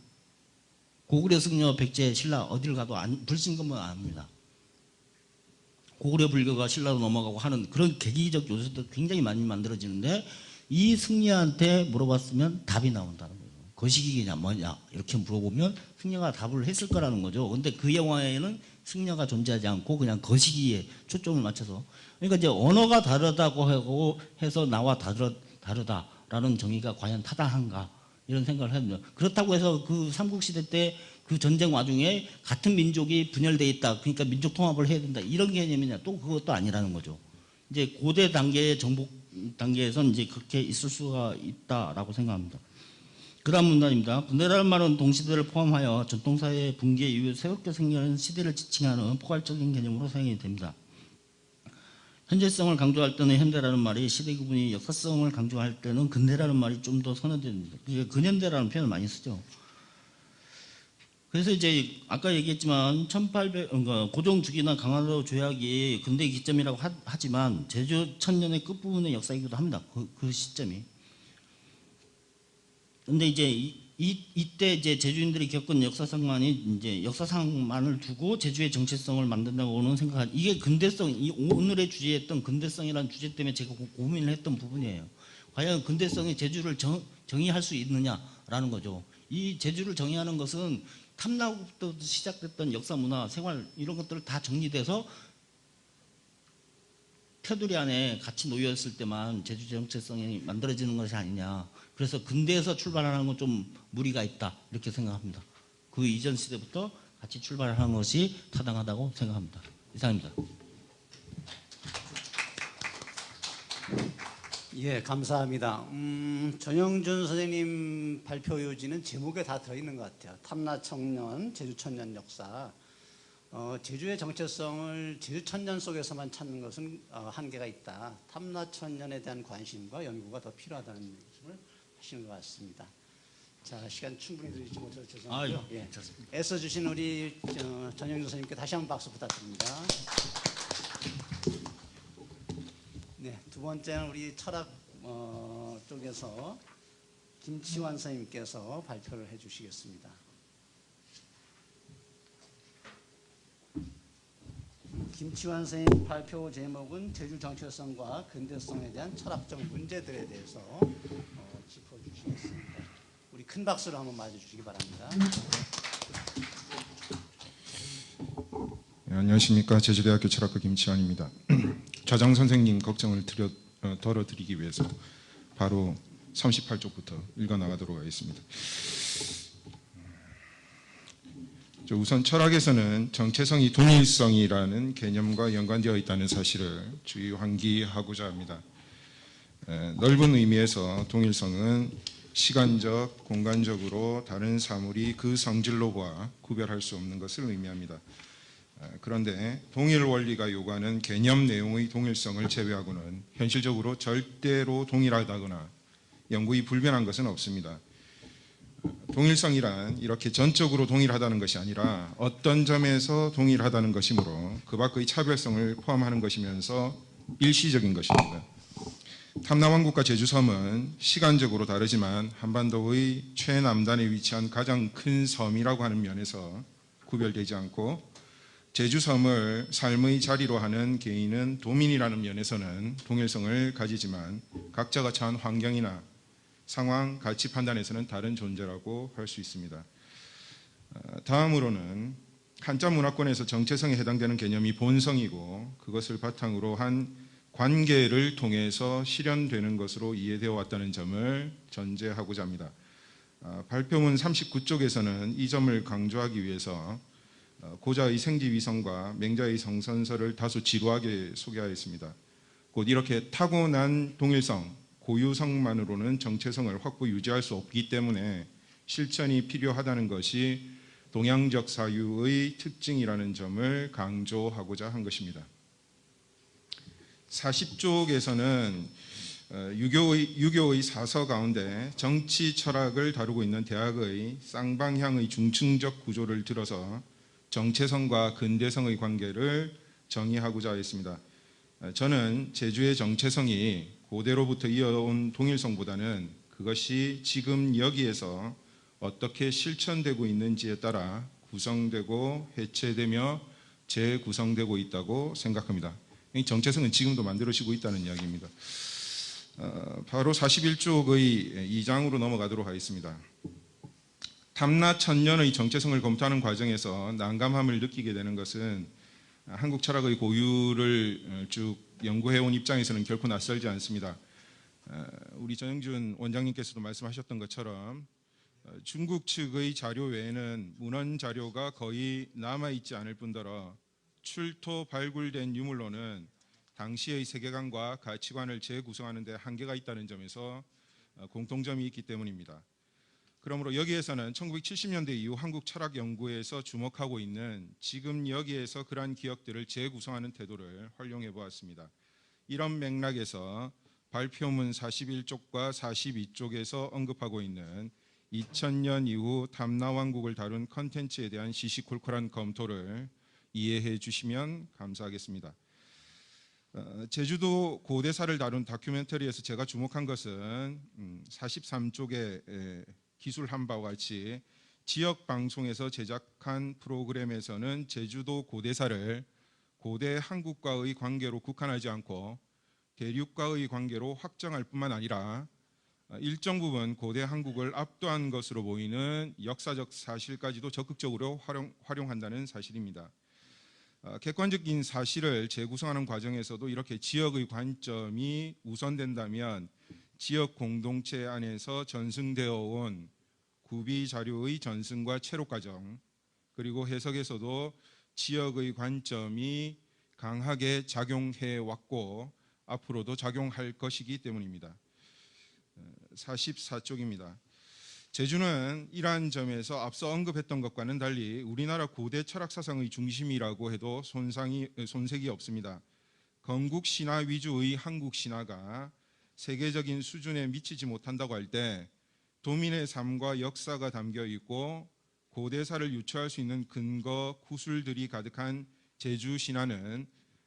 S2: 고구려 승려, 백제, 신라 어딜 가도 불신금은 안 합니다. 고구려 불교가 신라로 넘어가고 하는 그런 계기적 요소도 굉장히 많이 만들어지는데 이 승려한테 물어봤으면 답이 나온다는 거예요. 거시기냐 뭐냐 이렇게 물어보면 승려가 답을 했을 거라는 거죠. 근데 그 영화에는 승려가 존재하지 않고 그냥 거시기에 초점을 맞춰서 그러니까 이제 언어가 다르다고 하고 해서 나와 다르다라는 정의가 과연 타당한가 이런 생각을 합니다. 그렇다고 해서 그 삼국시대 때 그 전쟁 와중에 같은 민족이 분열돼 있다. 그러니까 민족 통합을 해야 된다. 이런 개념이냐 또 그것도 아니라는 거죠. 이제 고대 단계의 정복 단계에선 이제 그렇게 있을 수가 있다라고 생각합니다. 그다음 문단입니다. 군대라는 말은 동시대를 포함하여 전통사회의 붕괴 이후 새롭게 생겨난 시대를 지칭하는 포괄적인 개념으로 사용이 됩니다. 현재성을 강조할 때는 현대라는 말이 시대 구분이 역사성을 강조할 때는 근대라는 말이 좀 더 선호됩니다. 그게 근현대라는 표현을 많이 쓰죠. 그래서 이제 아까 얘기했지만 1800 고종주기나 강화도 조약이 근대 기점이라고 하지만 제주 천년의 끝부분의 역사이기도 합니다. 그 시점이. 근데 이제 이때 이제 제주인들이 겪은 역사상만이 이제 역사상만을 두고 제주의 정체성을 만든다고는 생각한 이게 근대성 오늘의 주제였던 근대성이라는 주제 때문에 제가 고민을 했던 부분이에요. 과연 근대성이 제주를 정의할 수 있느냐라는 거죠. 이 제주를 정의하는 것은 탐나고부터 시작됐던 역사, 문화, 생활 이런 것들 다 정리돼서 테두리 안에 같이 놓여있을 때만 제주 정체성이 만들어지는 것이 아니냐. 그래서 근대에서 출발하는 건 좀 무리가 있다 이렇게 생각합니다. 그 이전 시대부터 같이 출발하는 것이 타당하다고 생각합니다. 이상입니다.
S1: 예, 감사합니다. 전영준 선생님 발표 요지는 제목에 다 들어있는 것 같아요. 탐나청년, 제주천년 역사. 제주의 정체성을 제주천년 속에서만 찾는 것은 한계가 있다. 탐나천년에 대한 관심과 연구가 더 필요하다는 말씀을 하시는 것 같습니다. 자, 시간 충분히 드리지 못해서 죄송하고요. 예, 애써주신 우리 전영준 선생님께 다시 한번 박수 부탁드립니다. 네, 두 번째는 우리 철학 쪽에서 김치환 선생님께서 발표를 해주시겠습니다. 김치환 선생님 발표 제목은 제주 정체성과 근대성에 대한 철학적 문제들에 대해서 짚어주시겠습니다. 우리 큰 박수로 한번 맞아주시기 바랍니다.
S3: 네, 안녕하십니까. 제주대학교 철학과 김치환입니다. 좌장 선생님 걱정을 덜어드리기 위해서 바로 38쪽부터 읽어나가도록 하겠습니다. 우선 철학에서는 정체성이 동일성이라는 개념과 연관되어 있다는 사실을 주의 환기하고자 합니다. 넓은 의미에서 동일성은 시간적, 공간적으로 다른 사물이 그 성질로 봐 구별할 수 없는 것을 의미합니다. 그런데 동일 원리가 요구하는 개념 내용의 동일성을 제외하고는 현실적으로 절대로 동일하다거나 영구히 불변한 것은 없습니다. 동일성이란 이렇게 전적으로 동일하다는 것이 아니라 어떤 점에서 동일하다는 것이므로 그 밖의 차별성을 포함하는 것이면서 일시적인 것입니다. 탐나왕국과 제주섬은 시간적으로 다르지만 한반도의 최남단에 위치한 가장 큰 섬이라고 하는 면에서 구별되지 않고 제주섬을 삶의 자리로 하는 개인은 도민이라는 면에서는 동일성을 가지지만 각자가 처한 환경이나 상황, 가치 판단에서는 다른 존재라고 할 수 있습니다. 다음으로는 한자 문화권에서 정체성에 해당되는 개념이 본성이고 그것을 바탕으로 한 관계를 통해서 실현되는 것으로 이해되어 왔다는 점을 전제하고자 합니다. 발표문 39쪽에서는 이 점을 강조하기 위해서 고자의 생지위성과 맹자의 성선설을 다소 지루하게 소개하였습니다. 곧 이렇게 타고난 동일성, 고유성만으로는 정체성을 확보 유지할 수 없기 때문에 실천이 필요하다는 것이 동양적 사유의 특징이라는 점을 강조하고자 한 것입니다. 40쪽에서는 유교의 사서 가운데 정치 철학을 다루고 있는 대학의 쌍방향의 중층적 구조를 들어서 정체성과 근대성의 관계를 정의하고자 했습니다. 저는 제주의 정체성이 고대로부터 이어온 동일성보다는 그것이 지금 여기에서 어떻게 실천되고 있는지에 따라 구성되고 해체되며 재구성되고 있다고 생각합니다. 정체성은 지금도 만들어지고 있다는 이야기입니다. 바로 41쪽의 2장으로 넘어가도록 하겠습니다. 탐나 천년의 정체성을 검토하는 과정에서 난감함을 느끼게 되는 것은 한국 철학의 고유를 쭉 연구해온 입장에서는 결코 낯설지 않습니다. 우리 전영준 원장님께서도 말씀하셨던 것처럼 중국 측의 자료 외에는 문헌 자료가 거의 남아있지 않을 뿐더러 출토 발굴된 유물로는 당시의 세계관과 가치관을 재구성하는 데 한계가 있다는 점에서 공통점이 있기 때문입니다. 그러므로 여기에서는 1970년대 이후 한국 철학 연구에서 주목하고 있는 지금 여기에서 그러한 기억들을 재구성하는 태도를 활용해 보았습니다. 이런 맥락에서 발표문 41쪽과 42쪽에서 언급하고 있는 2000년 이후 탐나왕국을 다룬 컨텐츠에 대한 시시콜콜한 검토를 이해해 주시면 감사하겠습니다. 제주도 고대사를 다룬 다큐멘터리에서 제가 주목한 것은 43쪽에 기술한 바와 같이 지역 방송에서 제작한 프로그램에서는 제주도 고대사를 고대 한국과의 관계로 국한하지 않고 대륙과의 관계로 확정할 뿐만 아니라 일정 부분 고대 한국을 압도한 것으로 보이는 역사적 사실까지도 적극적으로 활용한다는 사실입니다. 객관적인 사실을 재구성하는 과정에서도 이렇게 지역의 관점이 우선된다면 지역 공동체 안에서 전승되어 온 구비 자료의 전승과 체록 과정 그리고 해석에서도 지역의 관점이 강하게 작용해 왔고 앞으로도 작용할 것이기 때문입니다. 44쪽입니다. 제주는 이러한 점에서 앞서 언급했던 것과는 달리 우리나라 고대 철학 사상의 중심이라고 해도 손색이 없습니다. 건국 신화 위주의 한국 신화가 세계적인 수준에 미치지 못한다고 할 때 도민의 삶과 역사가 담겨 있고 고대사를 유추할 수 있는 근거 구술들이 가득한 제주 신화는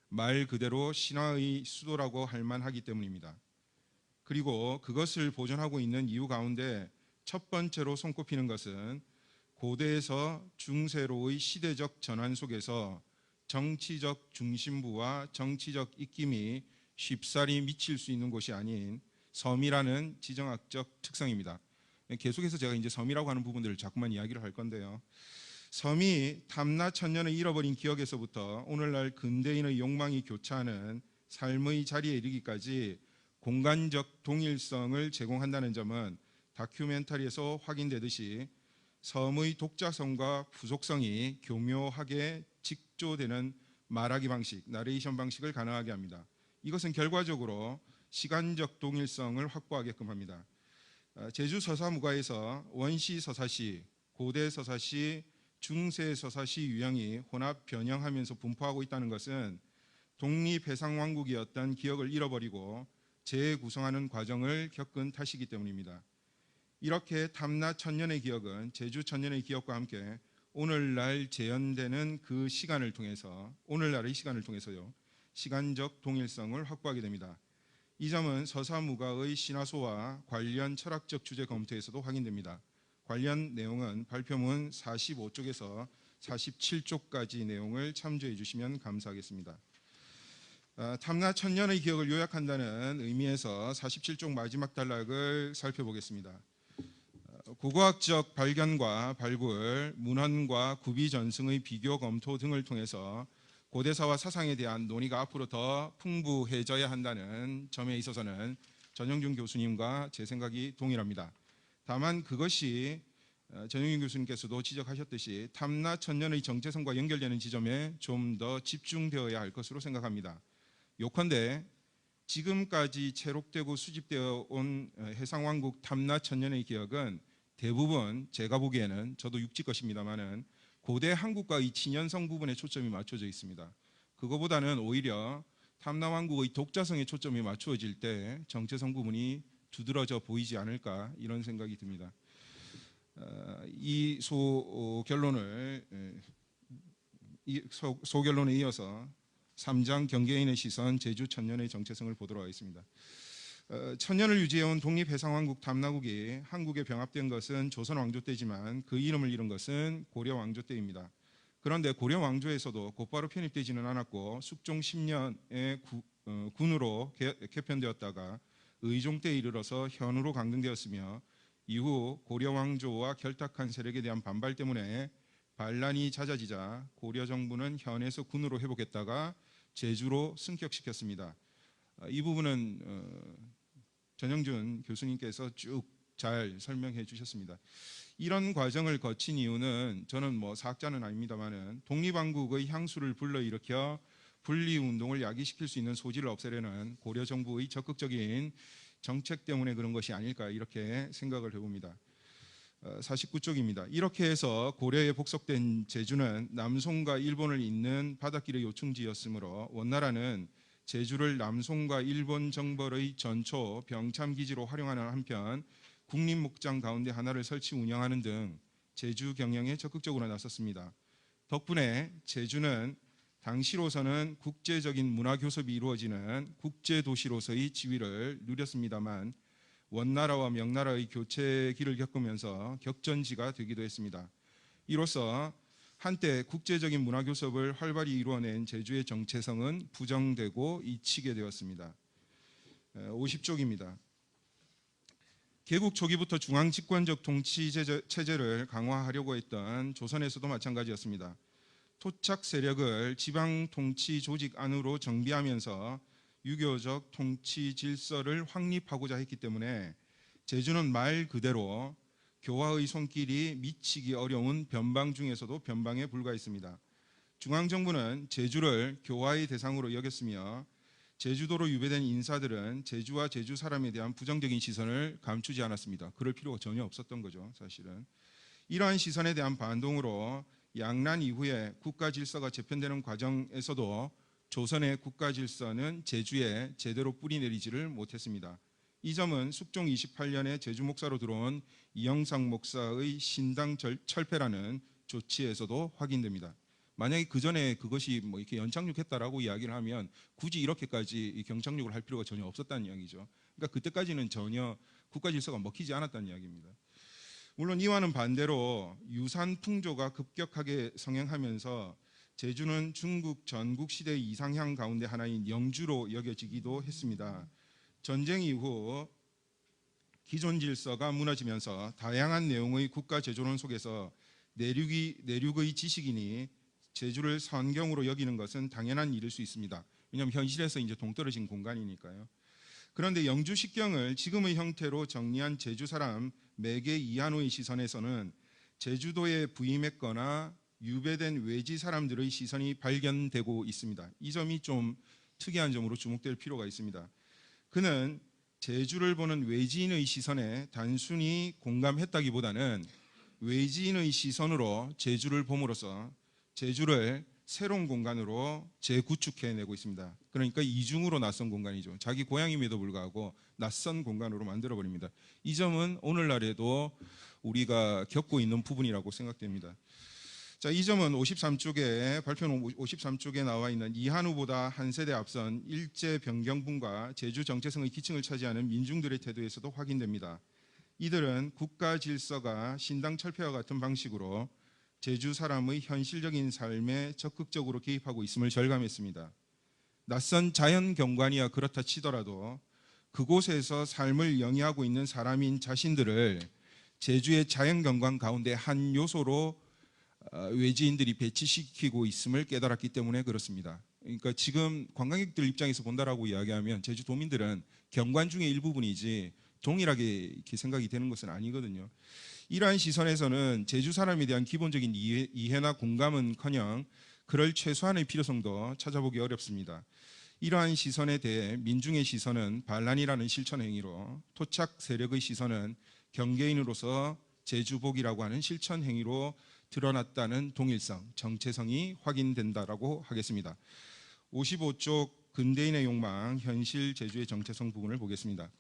S3: 말 그대로 신화의 수도라고 할 만하기 때문입니다. 그리고 그것을 보존하고 있는 이유 가운데 첫 번째로 손꼽히는 것은 고대에서 중세로의 시대적 전환 속에서 정치적 중심부와 정치적 입김이 쉽사리 미칠 수 있는 곳이 아닌 섬이라는 지정학적 특성입니다. 계속해서 제가 이제 섬이라고 하는 부분들을 자꾸만 이야기를 할 건데요. 섬이 탐나 천년의 잃어버린 기억에서부터 오늘날 근대인의 욕망이 교차하는 삶의 자리에 이르기까지 공간적 동일성을 제공한다는 점은 다큐멘터리에서 확인되듯이 섬의 독자성과 부속성이 교묘하게 직조되는 말하기 방식, 나레이션 방식을 가능하게 합니다. 이것은 결과적으로 시간적 동일성을 확보하게끔 합니다. 제주 서사무가에서 원시 서사시, 고대 서사시, 중세 서사시 유형이 혼합 변형하면서 분포하고 있다는 것은 독립해상왕국이었던 기억을 잃어버리고 재구성하는 과정을 겪은 탓이기 때문입니다. 이렇게 탐나 천년의 기억은 제주 천년의 기억과 함께 오늘날 재현되는 그 시간을 통해서 오늘날의 시간을 통해서요 시간적 동일성을 확보하게 됩니다. 이 점은 서사무가의 신화소와 관련 철학적 주제 검토에서도 확인됩니다. 관련 내용은 발표문 45쪽에서 47쪽까지 내용을 참조해 주시면 감사하겠습니다. 탐나 천년의 기억을 요약한다는 의미에서 47쪽 마지막 단락을 살펴보겠습니다. 고고학적 발견과 발굴, 문헌과 구비 전승의 비교 검토 등을 통해서 고대사와 사상에 대한 논의가 앞으로 더 풍부해져야 한다는 점에 있어서는 전영준 교수님과 제 생각이 동일합니다. 다만 그것이 전영준 교수님께서도 지적하셨듯이 탐나 천년의 정체성과 연결되는 지점에 좀 더 집중되어야 할 것으로 생각합니다. 요컨대 지금까지 체록되고 수집되어 온 해상왕국 탐나 천년의 기억은 대부분 제가 보기에는 저도 육지 것입니다만은 고대 한국과의 친연성 부분에 초점이 맞춰져 있습니다. 그거보다는 오히려 탐나왕국의 독자성에 초점이 맞추어질 때 정체성 부분이 두드러져 보이지 않을까 이런 생각이 듭니다. 이 소결론에 이어서 3장 경계인의 시선 제주 천년의 정체성을 보도록 하겠습니다. 천년을 유지해온 독립해상왕국 탐나국이 한국에 병합된 것은 조선 왕조 때지만 그 이름을 잃은 것은 고려 왕조 때입니다. 그런데 고려 왕조에서도 곧바로 편입되지는 않았고 숙종 10년에 군으로 개편되었다가 의종 때에 이르러서 현으로 강등되었으며 이후 고려 왕조와 결탁한 세력에 대한 반발 때문에 반란이 잦아지자 고려 정부는 현에서 군으로 회복했다가 제주로 승격시켰습니다. 이 부분은 전영준 교수님께서 쭉 잘 설명해 주셨습니다. 이런 과정을 거친 이유는 저는 뭐 사학자는 아닙니다만은 독립왕국의 향수를 불러일으켜 분리운동을 야기시킬 수 있는 소지를 없애려는 고려 정부의 적극적인 정책 때문에 그런 것이 아닐까 이렇게 생각을 해봅니다. 49쪽입니다. 이렇게 해서 고려에 복속된 제주는 남송과 일본을 잇는 바닷길의 요충지였으므로 원나라는 제주를 남송과 일본 정벌의 전초 병참기지로 활용하는 한편 국립목장 가운데 하나를 설치 운영하는 등 제주 경영에 적극적으로 나섰습니다. 덕분에 제주는 당시로서는 국제적인 문화교섭이 이루어지는 국제도시로서의 지위를 누렸습니다만 원나라와 명나라의 교체기를 겪으면서 격전지가 되기도 했습니다. 이로써 한때 국제적인 문화교섭을 활발히 이루어낸 제주의 정체성은 부정되고 잊히게 되었습니다. 50쪽입니다. 개국 초기부터 중앙 집권적 통치 체제를 강화하려고 했던 조선에서도 마찬가지였습니다. 토착 세력을 지방 통치 조직 안으로 정비하면서 유교적 통치 질서를 확립하고자 했기 때문에 제주는 말 그대로 교화의 손길이 미치기 어려운 변방 중에서도 변방에 불과했습니다. 중앙정부는 제주를 교화의 대상으로 여겼으며 제주도로 유배된 인사들은 제주와 제주 사람에 대한 부정적인 시선을 감추지 않았습니다. 그럴 필요가 전혀 없었던 거죠, 사실은. 이러한 시선에 대한 반동으로 양란 이후에 국가 질서가 재편되는 과정에서도 조선의 국가 질서는 제주에 제대로 뿌리 내리지를 못했습니다. 이 점은 숙종 28년에 제주 목사로 들어온 이영상 목사의 신당 철폐라는 조치에서도 확인됩니다. 만약에 그 전에 그것이 뭐 이렇게 연착륙했다라고 이야기를 하면 굳이 이렇게까지 경착륙을 할 필요가 전혀 없었다는 이야기죠. 그러니까 그때까지는 전혀 국가 질서가 먹히지 않았다는 이야기입니다. 물론 이와는 반대로 유산 풍조가 급격하게 성행하면서 제주는 중국 전국 시대의 이상향 가운데 하나인 영주로 여겨지기도 했습니다. 전쟁 이후 기존 질서가 무너지면서 다양한 내용의 국가 제조론 속에서 내륙의 지식인이 제주를 선경으로 여기는 것은 당연한 일일 수 있습니다. 왜냐하면 현실에서 이제 동떨어진 공간이니까요. 그런데 영주식경을 지금의 형태로 정리한 제주 사람 매개 이한호의 시선에서는 제주도에 부임했거나 유배된 외지 사람들의 시선이 발견되고 있습니다. 이 점이 좀 특이한 점으로 주목될 필요가 있습니다. 그는 제주를 보는 외지인의 시선에 단순히 공감했다기보다는 외지인의 시선으로 제주를 봄으로써 제주를 새로운 공간으로 재구축해내고 있습니다. 그러니까 이중으로 낯선 공간이죠. 자기 고향임에도 불구하고 낯선 공간으로 만들어버립니다. 이 점은 오늘날에도 우리가 겪고 있는 부분이라고 생각됩니다. 자, 이 점은 53쪽에 발표는 53쪽에 나와 있는 이한우보다 한 세대 앞선 일제 변경분과 제주 정체성의 기층을 차지하는 민중들의 태도에서도 확인됩니다. 이들은 국가 질서가 신당 철폐와 같은 방식으로 제주 사람의 현실적인 삶에 적극적으로 개입하고 있음을 절감했습니다. 낯선 자연 경관이야 그렇다 치더라도 그곳에서 삶을 영위하고 있는 사람인 자신들을 제주의 자연 경관 가운데 한 요소로 외지인들이 배치시키고 있음을 깨달았기 때문에 그렇습니다. 그러니까 지금 관광객들 입장에서 본다라고 이야기하면 제주도민들은 경관 중의 일부분이지 동일하게 이렇게 생각이 되는 것은 아니거든요. 이러한 시선에서는 제주 사람에 대한 기본적인 이해나 공감은커녕 그럴 최소한의 필요성도 찾아보기 어렵습니다. 이러한 시선에 대해 민중의 시선은 반란이라는 실천 행위로, 토착 세력의 시선은 경계인으로서 제주복이라고 하는 실천 행위로 드러났다는 동일성, 정체성이 확인된다라고 하겠습니다. 55쪽 근대인의 욕망, 현실 제주의 정체성 부분을 보겠습니다.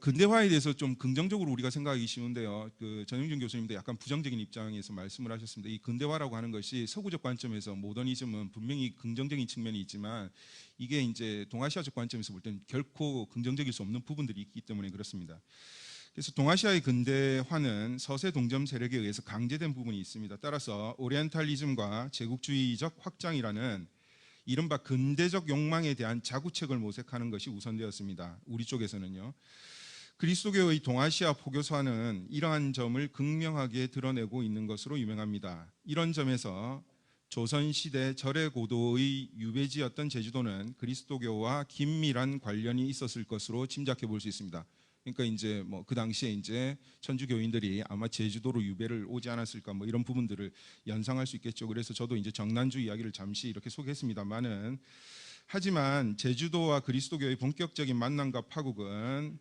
S3: 근대화에 대해서 좀 긍정적으로 우리가 생각하기 쉬운데요. 전영준 교수님도 약간 부정적인 입장에서 말씀을 하셨습니다. 이 근대화라고 하는 것이 서구적 관점에서 모더니즘은 분명히 긍정적인 측면이 있지만 이게 이제 동아시아적 관점에서 볼 때는 결코 긍정적일 수 없는 부분들이 있기 때문에 그렇습니다. 그래서 동아시아의 근대화는 서세 동점 세력에 의해서 강제된 부분이 있습니다. 따라서 오리엔탈리즘과 제국주의적 확장이라는 이른바 근대적 욕망에 대한 자구책을 모색하는 것이 우선되었습니다. 우리 쪽에서는요. 그리스도교의 동아시아 포교사는 이러한 점을 극명하게 드러내고 있는 것으로 유명합니다. 이런 점에서 조선시대 절의 고도의 유배지였던 제주도는 그리스도교와 긴밀한 관련이 있었을 것으로 짐작해 볼 수 있습니다. 그러니까 이제 뭐 그 당시에 이제 천주교인들이 아마 제주도로 유배를 오지 않았을까 뭐 이런 부분들을 연상할 수 있겠죠. 그래서 저도 이제 정난주 이야기를 잠시 이렇게 소개했습니다만은 하지만 제주도와 그리스도교의 본격적인 만남과 파국은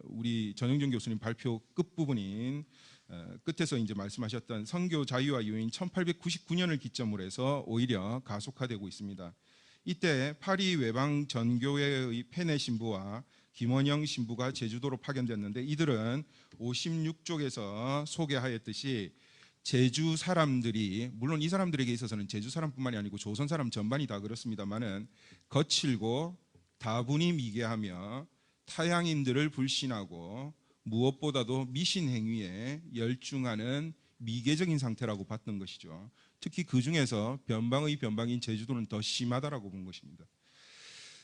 S3: 우리 전영준 교수님 발표 끝부분인 끝에서 이제 말씀하셨던 선교 자유화 요인 1899년을 기점으로 해서 오히려 가속화되고 있습니다. 이때 파리 외방 전교회의 페네 신부와 김원영 신부가 제주도로 파견됐는데 이들은 56쪽에서 소개하였듯이 제주 사람들이, 물론 이 사람들에게 있어서는 제주 사람뿐만이 아니고 조선 사람 전반이 다 그렇습니다만은, 거칠고 다분히 미개하며 타향인들을 불신하고 무엇보다도 미신 행위에 열중하는 미개적인 상태라고 봤던 것이죠. 특히 그 중에서 변방의 변방인 제주도는 더 심하다라고 본 것입니다.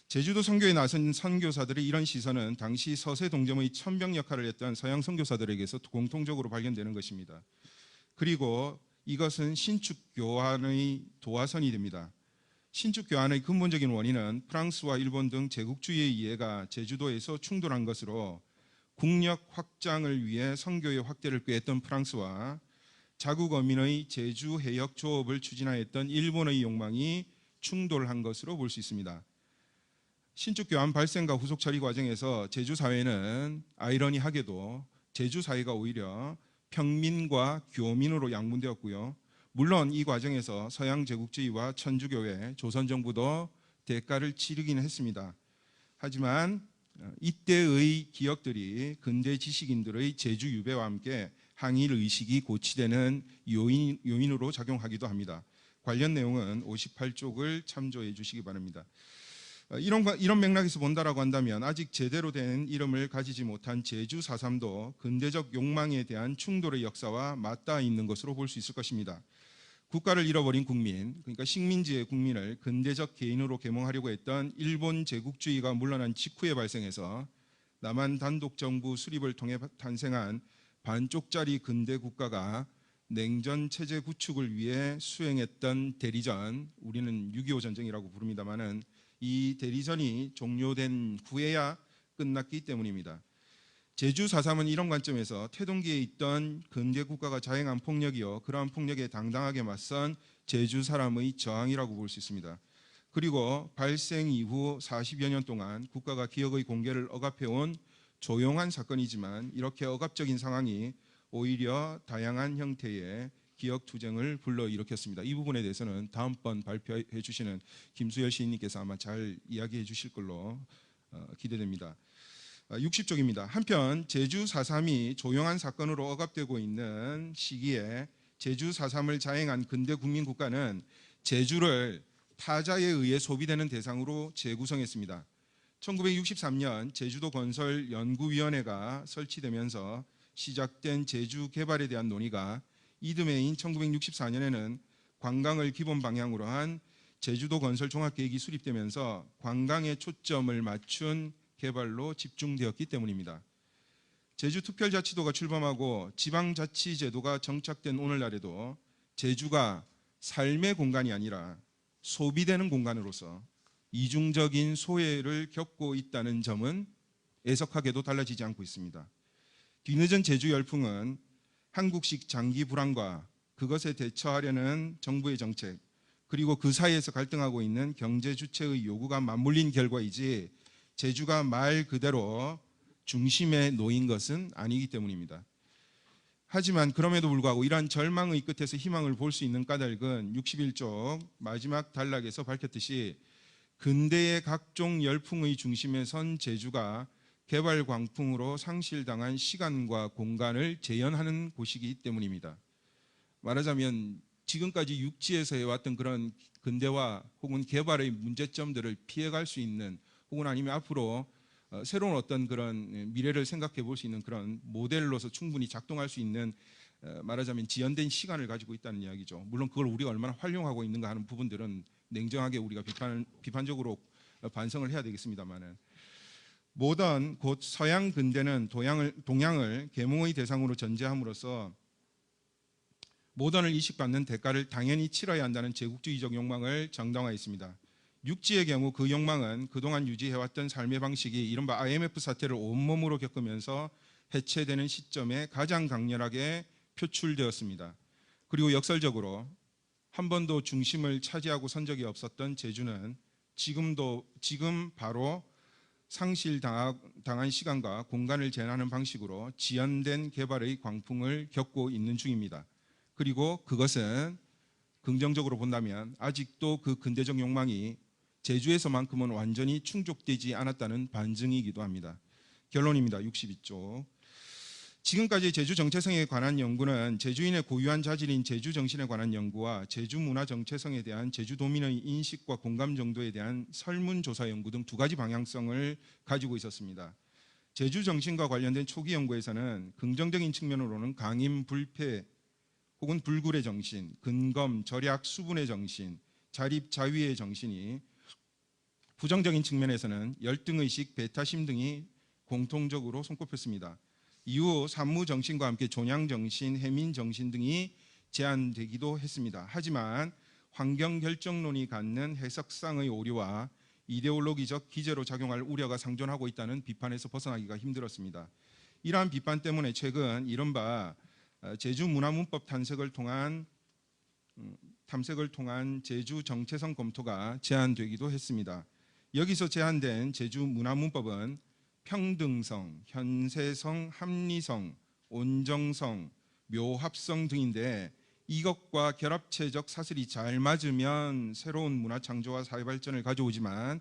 S3: 제주도 선교에 나선 선교사들의 이런 시선은 당시 서세 동점의 천병 역할을 했던 서양 선교사들에게서 공통적으로 발견되는 것입니다. 그리고 이것은 신축 교환의 도화선이 됩니다. 신축 교환의 근본적인 원인은 프랑스와 일본 등 제국주의의 이해가 제주도에서 충돌한 것으로 국력 확장을 위해 선교의 확대를 꾀했던 프랑스와 자국 어민의 제주 해역 조업을 추진하였던 일본의 욕망이 충돌한 것으로 볼 수 있습니다. 신축 교환 발생과 후속 처리 과정에서 제주 사회는 아이러니하게도 제주 사회가 오히려 평민과 교민으로 양분되었고요. 물론 이 과정에서 서양 제국주의와 천주교회, 조선정부도 대가를 치르기는 했습니다. 하지만 이때의 기억들이 근대 지식인들의 제주 유배와 함께 항일 의식이 고취되는 요인으로 작용하기도 합니다. 관련 내용은 58쪽을 참조해 주시기 바랍니다. 이런 맥락에서 본다라고 한다면 아직 제대로 된 이름을 가지지 못한 제주 4.3도 근대적 욕망에 대한 충돌의 역사와 맞닿아 있는 것으로 볼 수 있을 것입니다. 국가를 잃어버린 국민, 그러니까 식민지의 국민을 근대적 개인으로 계몽하려고 했던 일본 제국주의가 물러난 직후에 발생해서 남한 단독정부 수립을 통해 탄생한 반쪽짜리 근대 국가가 냉전 체제 구축을 위해 수행했던 대리전, 우리는 6.25 전쟁이라고 부릅니다만은 이 대리전이 종료된 후에야 끝났기 때문입니다. 제주 4.3은 이런 관점에서 태동기에 있던 근대 국가가 자행한 폭력이요, 그러한 폭력에 당당하게 맞선 제주 사람의 저항이라고 볼 수 있습니다. 그리고 발생 이후 40여 년 동안 국가가 기억의 공개를 억압해온 조용한 사건이지만 이렇게 억압적인 상황이 오히려 다양한 형태의 기억 투쟁을 불러일으켰습니다. 이 부분에 대해서는 다음번 발표해 주시는 김수열 시인님께서 아마 잘 이야기해 주실 걸로 기대됩니다. 60쪽입니다. 한편 제주 4.3이 조용한 사건으로 억압되고 있는 시기에 제주 4.3을 자행한 근대 국민국가는 제주를 타자에 의해 소비되는 대상으로 재구성했습니다. 1963년 제주도 건설 연구위원회가 설치되면서 시작된 제주 개발에 대한 논의가 이듬해인 1964년에는 관광을 기본 방향으로 한 제주도 건설 종합계획이 수립되면서 관광에 초점을 맞춘 개발로 집중되었기 때문입니다. 제주특별자치도가 출범하고 지방자치제도가 정착된 오늘날에도 제주가 삶의 공간이 아니라 소비되는 공간으로서 이중적인 소외를 겪고 있다는 점은 애석하게도 달라지지 않고 있습니다. 뒤늦은 제주 열풍은 한국식 장기 불황과 그것에 대처하려는 정부의 정책, 그리고 그 사이에서 갈등하고 있는 경제 주체의 요구가 맞물린 결과이지 제주가 말 그대로 중심에 놓인 것은 아니기 때문입니다. 하지만 그럼에도 불구하고 이러한 절망의 끝에서 희망을 볼 수 있는 까닭은 61쪽 마지막 단락에서 밝혔듯이 근대의 각종 열풍의 중심에 선 제주가 개발 광풍으로 상실당한 시간과 공간을 재현하는 곳이기 때문입니다. 말하자면 지금까지 육지에서 해왔던 그런 근대화 혹은 개발의 문제점들을 피해갈 수 있는 혹은 아니면 앞으로 새로운 어떤 그런 미래를 생각해 볼 수 있는 그런 모델로서 충분히 작동할 수 있는 말하자면 지연된 시간을 가지고 있다는 이야기죠. 물론 그걸 우리가 얼마나 활용하고 있는가 하는 부분들은 냉정하게 우리가 비판적으로 반성을 해야 되겠습니다만은 모던 곧 서양 근대는 동양을 계몽의 대상으로 전제함으로써 모던을 이식받는 대가를 당연히 치러야 한다는 제국주의적 욕망을 정당화했습니다. 육지의 경우 그 욕망은 그동안 유지해왔던 삶의 방식이 이른바 IMF 사태를 온몸으로 겪으면서 해체되는 시점에 가장 강렬하게 표출되었습니다. 그리고 역설적으로 한 번도 중심을 차지하고 선 적이 없었던 제주는 지금 바로 상실당한 시간과 공간을 재현하는 방식으로 지연된 개발의 광풍을 겪고 있는 중입니다. 그리고 그것은 긍정적으로 본다면 아직도 그 근대적 욕망이 제주에서만큼은 완전히 충족되지 않았다는 반증이기도 합니다. 결론입니다. 62쪽. 지금까지 제주 정체성에 관한 연구는 제주인의 고유한 자질인 제주 정신에 관한 연구와 제주 문화 정체성에 대한 제주도민의 인식과 공감 정도에 대한 설문조사 연구 등 두 가지 방향성을 가지고 있었습니다. 제주 정신과 관련된 초기 연구에서는 긍정적인 측면으로는 강임, 불패 혹은 불굴의 정신, 근검, 절약, 수분의 정신, 자립, 자위의 정신이 부정적인 측면에서는 열등의식, 배타심 등이 공통적으로 손꼽혔습니다. 이후 산무정신과 함께 존양정신, 해민정신 등이 제안되기도 했습니다. 하지만 환경결정론이 갖는 해석상의 오류와 이데올로기적 기제로 작용할 우려가 상존하고 있다는 비판에서 벗어나기가 힘들었습니다. 이러한 비판 때문에 최근 이른바 제주문화문법 탐색을 통한 제주 정체성 검토가 제안되기도 했습니다. 여기서 제안된 제주문화문법은 평등성, 현세성, 합리성, 온정성, 묘합성 등인데 이것과 결합체적 사슬이 잘 맞으면 새로운 문화 창조와 사회 발전을 가져오지만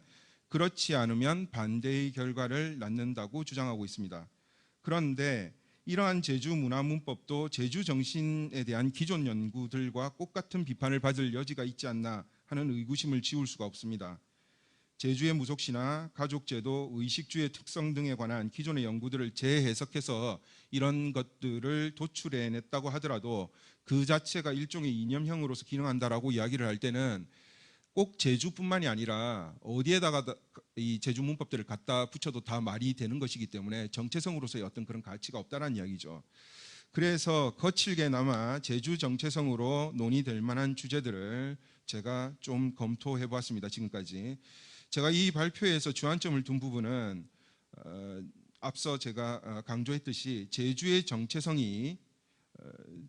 S3: 그렇지 않으면 반대의 결과를 낳는다고 주장하고 있습니다. 그런데 이러한 제주문화문법도 제주정신에 대한 기존 연구들과 똑같은 비판을 받을 여지가 있지 않나 하는 의구심을 지울 수가 없습니다. 제주의 무속시나 가족제도, 의식주의 특성 등에 관한 기존의 연구들을 재해석해서 이런 것들을 도출해냈다고 하더라도 그 자체가 일종의 이념형으로서 기능한다라고 이야기를 할 때는 꼭 제주뿐만이 아니라 어디에다가 이 제주 문법들을 갖다 붙여도 다 말이 되는 것이기 때문에 정체성으로서의 어떤 그런 가치가 없다는 이야기죠. 그래서 거칠게나마 제주 정체성으로 논의될 만한 주제들을 제가 좀 검토해 보았습니다. 지금까지. 제가 이 발표에서 주안점을 둔 부분은 앞서 제가 강조했듯이 제주의 정체성이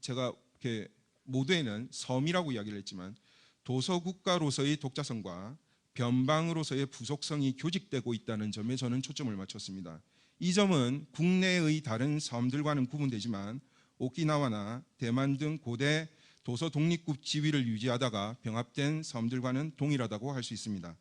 S3: 제가 이렇게 모두에는 섬이라고 이야기를 했지만 도서국가로서의 독자성과 변방으로서의 부속성이 교직되고 있다는 점에 저는 초점을 맞췄습니다. 이 점은 국내의 다른 섬들과는 구분되지만 오키나와나 대만 등 고대 도서 독립국 지위를 유지하다가 병합된 섬들과는 동일하다고 할 수 있습니다.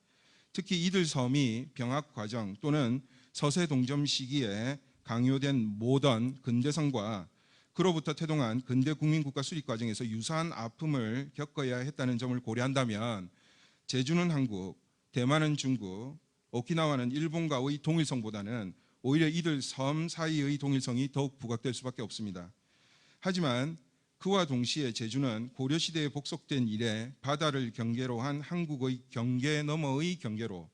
S3: 특히 이들 섬이 병합 과정 또는 서세 동점 시기에 강요된 모던 근대성과 그로부터 태동한 근대 국민국가 수립 과정에서 유사한 아픔을 겪어야 했다는 점을 고려한다면 제주는 한국, 대만은 중국, 오키나와는 일본과의 동일성보다는 오히려 이들 섬 사이의 동일성이 더욱 부각될 수밖에 없습니다. 하지만 그와 동시에 제주는 고려시대에 복속된 이래 바다를 경계로 한 한국의 경계 너머의 경계로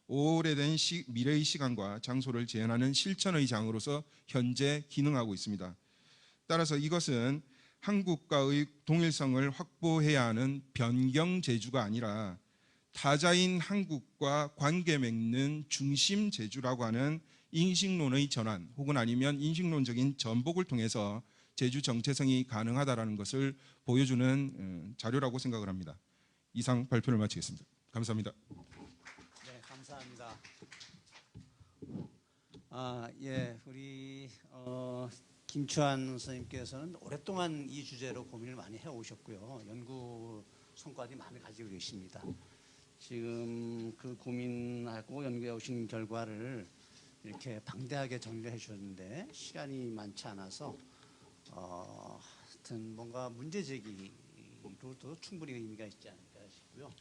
S3: 오래된 미래의 시간과 장소를 재현하는 실천의 장으로서 현재 기능하고 있습니다. 따라서 이것은 한국과의 동일성을 확보해야 하는 변경 제주가 아니라 타자인 한국과 관계 맺는 중심 제주라고 하는 인식론의 전환 혹은 아니면 인식론적인 전복을 통해서 제주 정체성이 가능하다라는 것을 보여주는 자료라고 생각을 합니다. 이상 발표를 마치겠습니다. 감사합니다.
S1: 네, 감사합니다. 우리 김추한 선생님께서는 오랫동안 이 주제로 고민을 많이 해오셨고요. 연구 성과들이 많이 가지고 계십니다. 지금 그 고민하고 연구해 오신 결과를 이렇게 방대하게 정리를 해주셨는데 시간이 많지 않아서 하여튼 뭔가 문제 제기로도 충분히 의미가 있지 않을까 싶고요.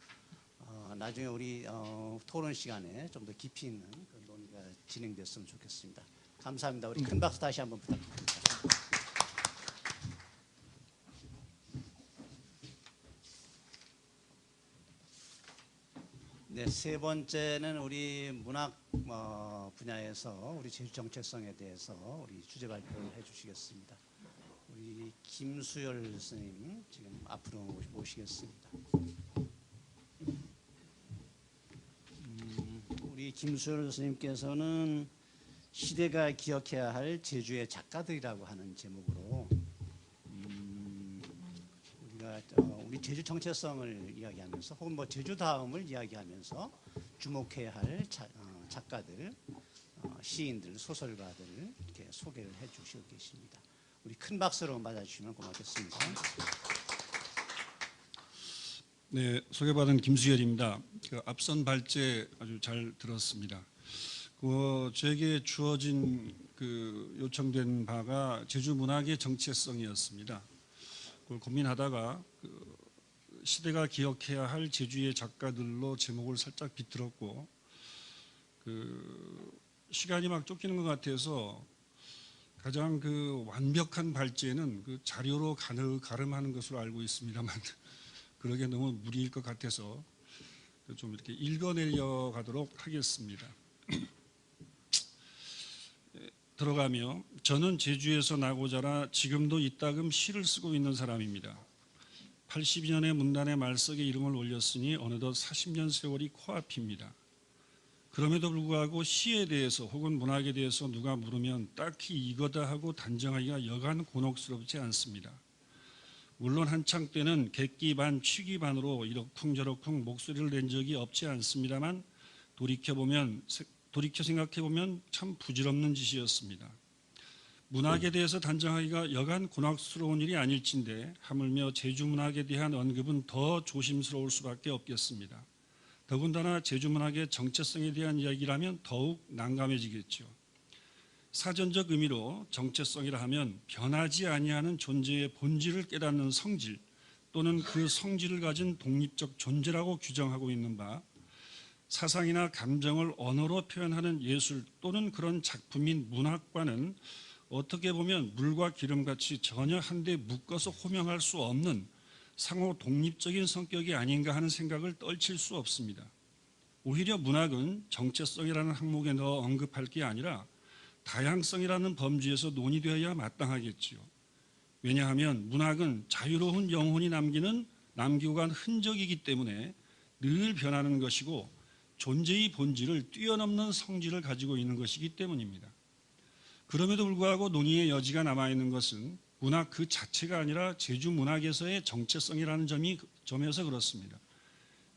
S1: 나중에 우리 토론 시간에 좀 더 깊이 있는 그런 논의가 진행됐으면 좋겠습니다. 감사합니다. 우리 큰 박수 다시 한번 부탁드립니다. 네, 세 번째는 우리 문학 분야에서 우리 제주 정체성에 대해서 우리 주제 발표를 해주시겠습니다. 우리 김수열 선생님 지금 앞으로 모시겠습니다. 우리 김수열 선생님께서는 시대가 기억해야 할 제주의 작가들이라고 하는 제목으로 우리가 우리 제주 정체성을 이야기하면서 혹은 뭐 제주다움을 이야기하면서 주목해야 할 작가들, 시인들, 소설가들을 이렇게 소개를 해주시고 계십니다. 우리 큰 박수로 맞아주시면 고맙겠습니다.
S4: 네, 소개받은 김수열입니다. 앞선 발제 아주 잘 들었습니다. 저에게 주어진 요청된 바가 제주 문학의 정체성이었습니다. 그걸 고민하다가 시대가 기억해야 할 제주의 작가들로 제목을 살짝 비틀었고 시간이 막 쫓기는 것 같아서 가장 완벽한 발제는 자료로 가름하는 것으로 알고 있습니다만 그러게 너무 무리일 것 같아서 좀 이렇게 읽어내려 가도록 하겠습니다. 들어가며 저는 제주에서 나고 자라 지금도 이따금 시를 쓰고 있는 사람입니다. 82년에 문단의 말석에 이름을 올렸으니 어느덧 40년 세월이 코앞입니다. 그럼에도 불구하고 시에 대해서 혹은 문학에 대해서 누가 물으면 딱히 이거다 하고 단정하기가 여간 곤혹스럽지 않습니다. 물론 한창 때는 객기 반 취기 반으로 이러쿵저러쿵 목소리를 낸 적이 없지 않습니다만 돌이켜 생각해보면 참 부질없는 짓이었습니다. 문학에 대해서 단정하기가 여간 곤혹스러운 일이 아닐진데 하물며 제주문학에 대한 언급은 더 조심스러울 수밖에 없겠습니다. 더군다나 제주문학의 정체성에 대한 이야기라면 더욱 난감해지겠죠. 사전적 의미로 정체성이라 하면 변하지 아니하는 존재의 본질을 깨닫는 성질 또는 그 성질을 가진 독립적 존재라고 규정하고 있는 바 사상이나 감정을 언어로 표현하는 예술 또는 그런 작품인 문학과는 어떻게 보면 물과 기름같이 전혀 한데 묶어서 호명할 수 없는 상호 독립적인 성격이 아닌가 하는 생각을 떨칠 수 없습니다. 오히려 문학은 정체성이라는 항목에 넣어 언급할 게 아니라 다양성이라는 범주에서 논의되어야 마땅하겠지요. 왜냐하면 문학은 자유로운 영혼이 남기고 간 흔적이기 때문에 늘 변하는 것이고 존재의 본질을 뛰어넘는 성질을 가지고 있는 것이기 때문입니다. 그럼에도 불구하고 논의의 여지가 남아있는 것은 문학 그 자체가 아니라 제주 문학에서의 정체성이라는 점에서 그렇습니다.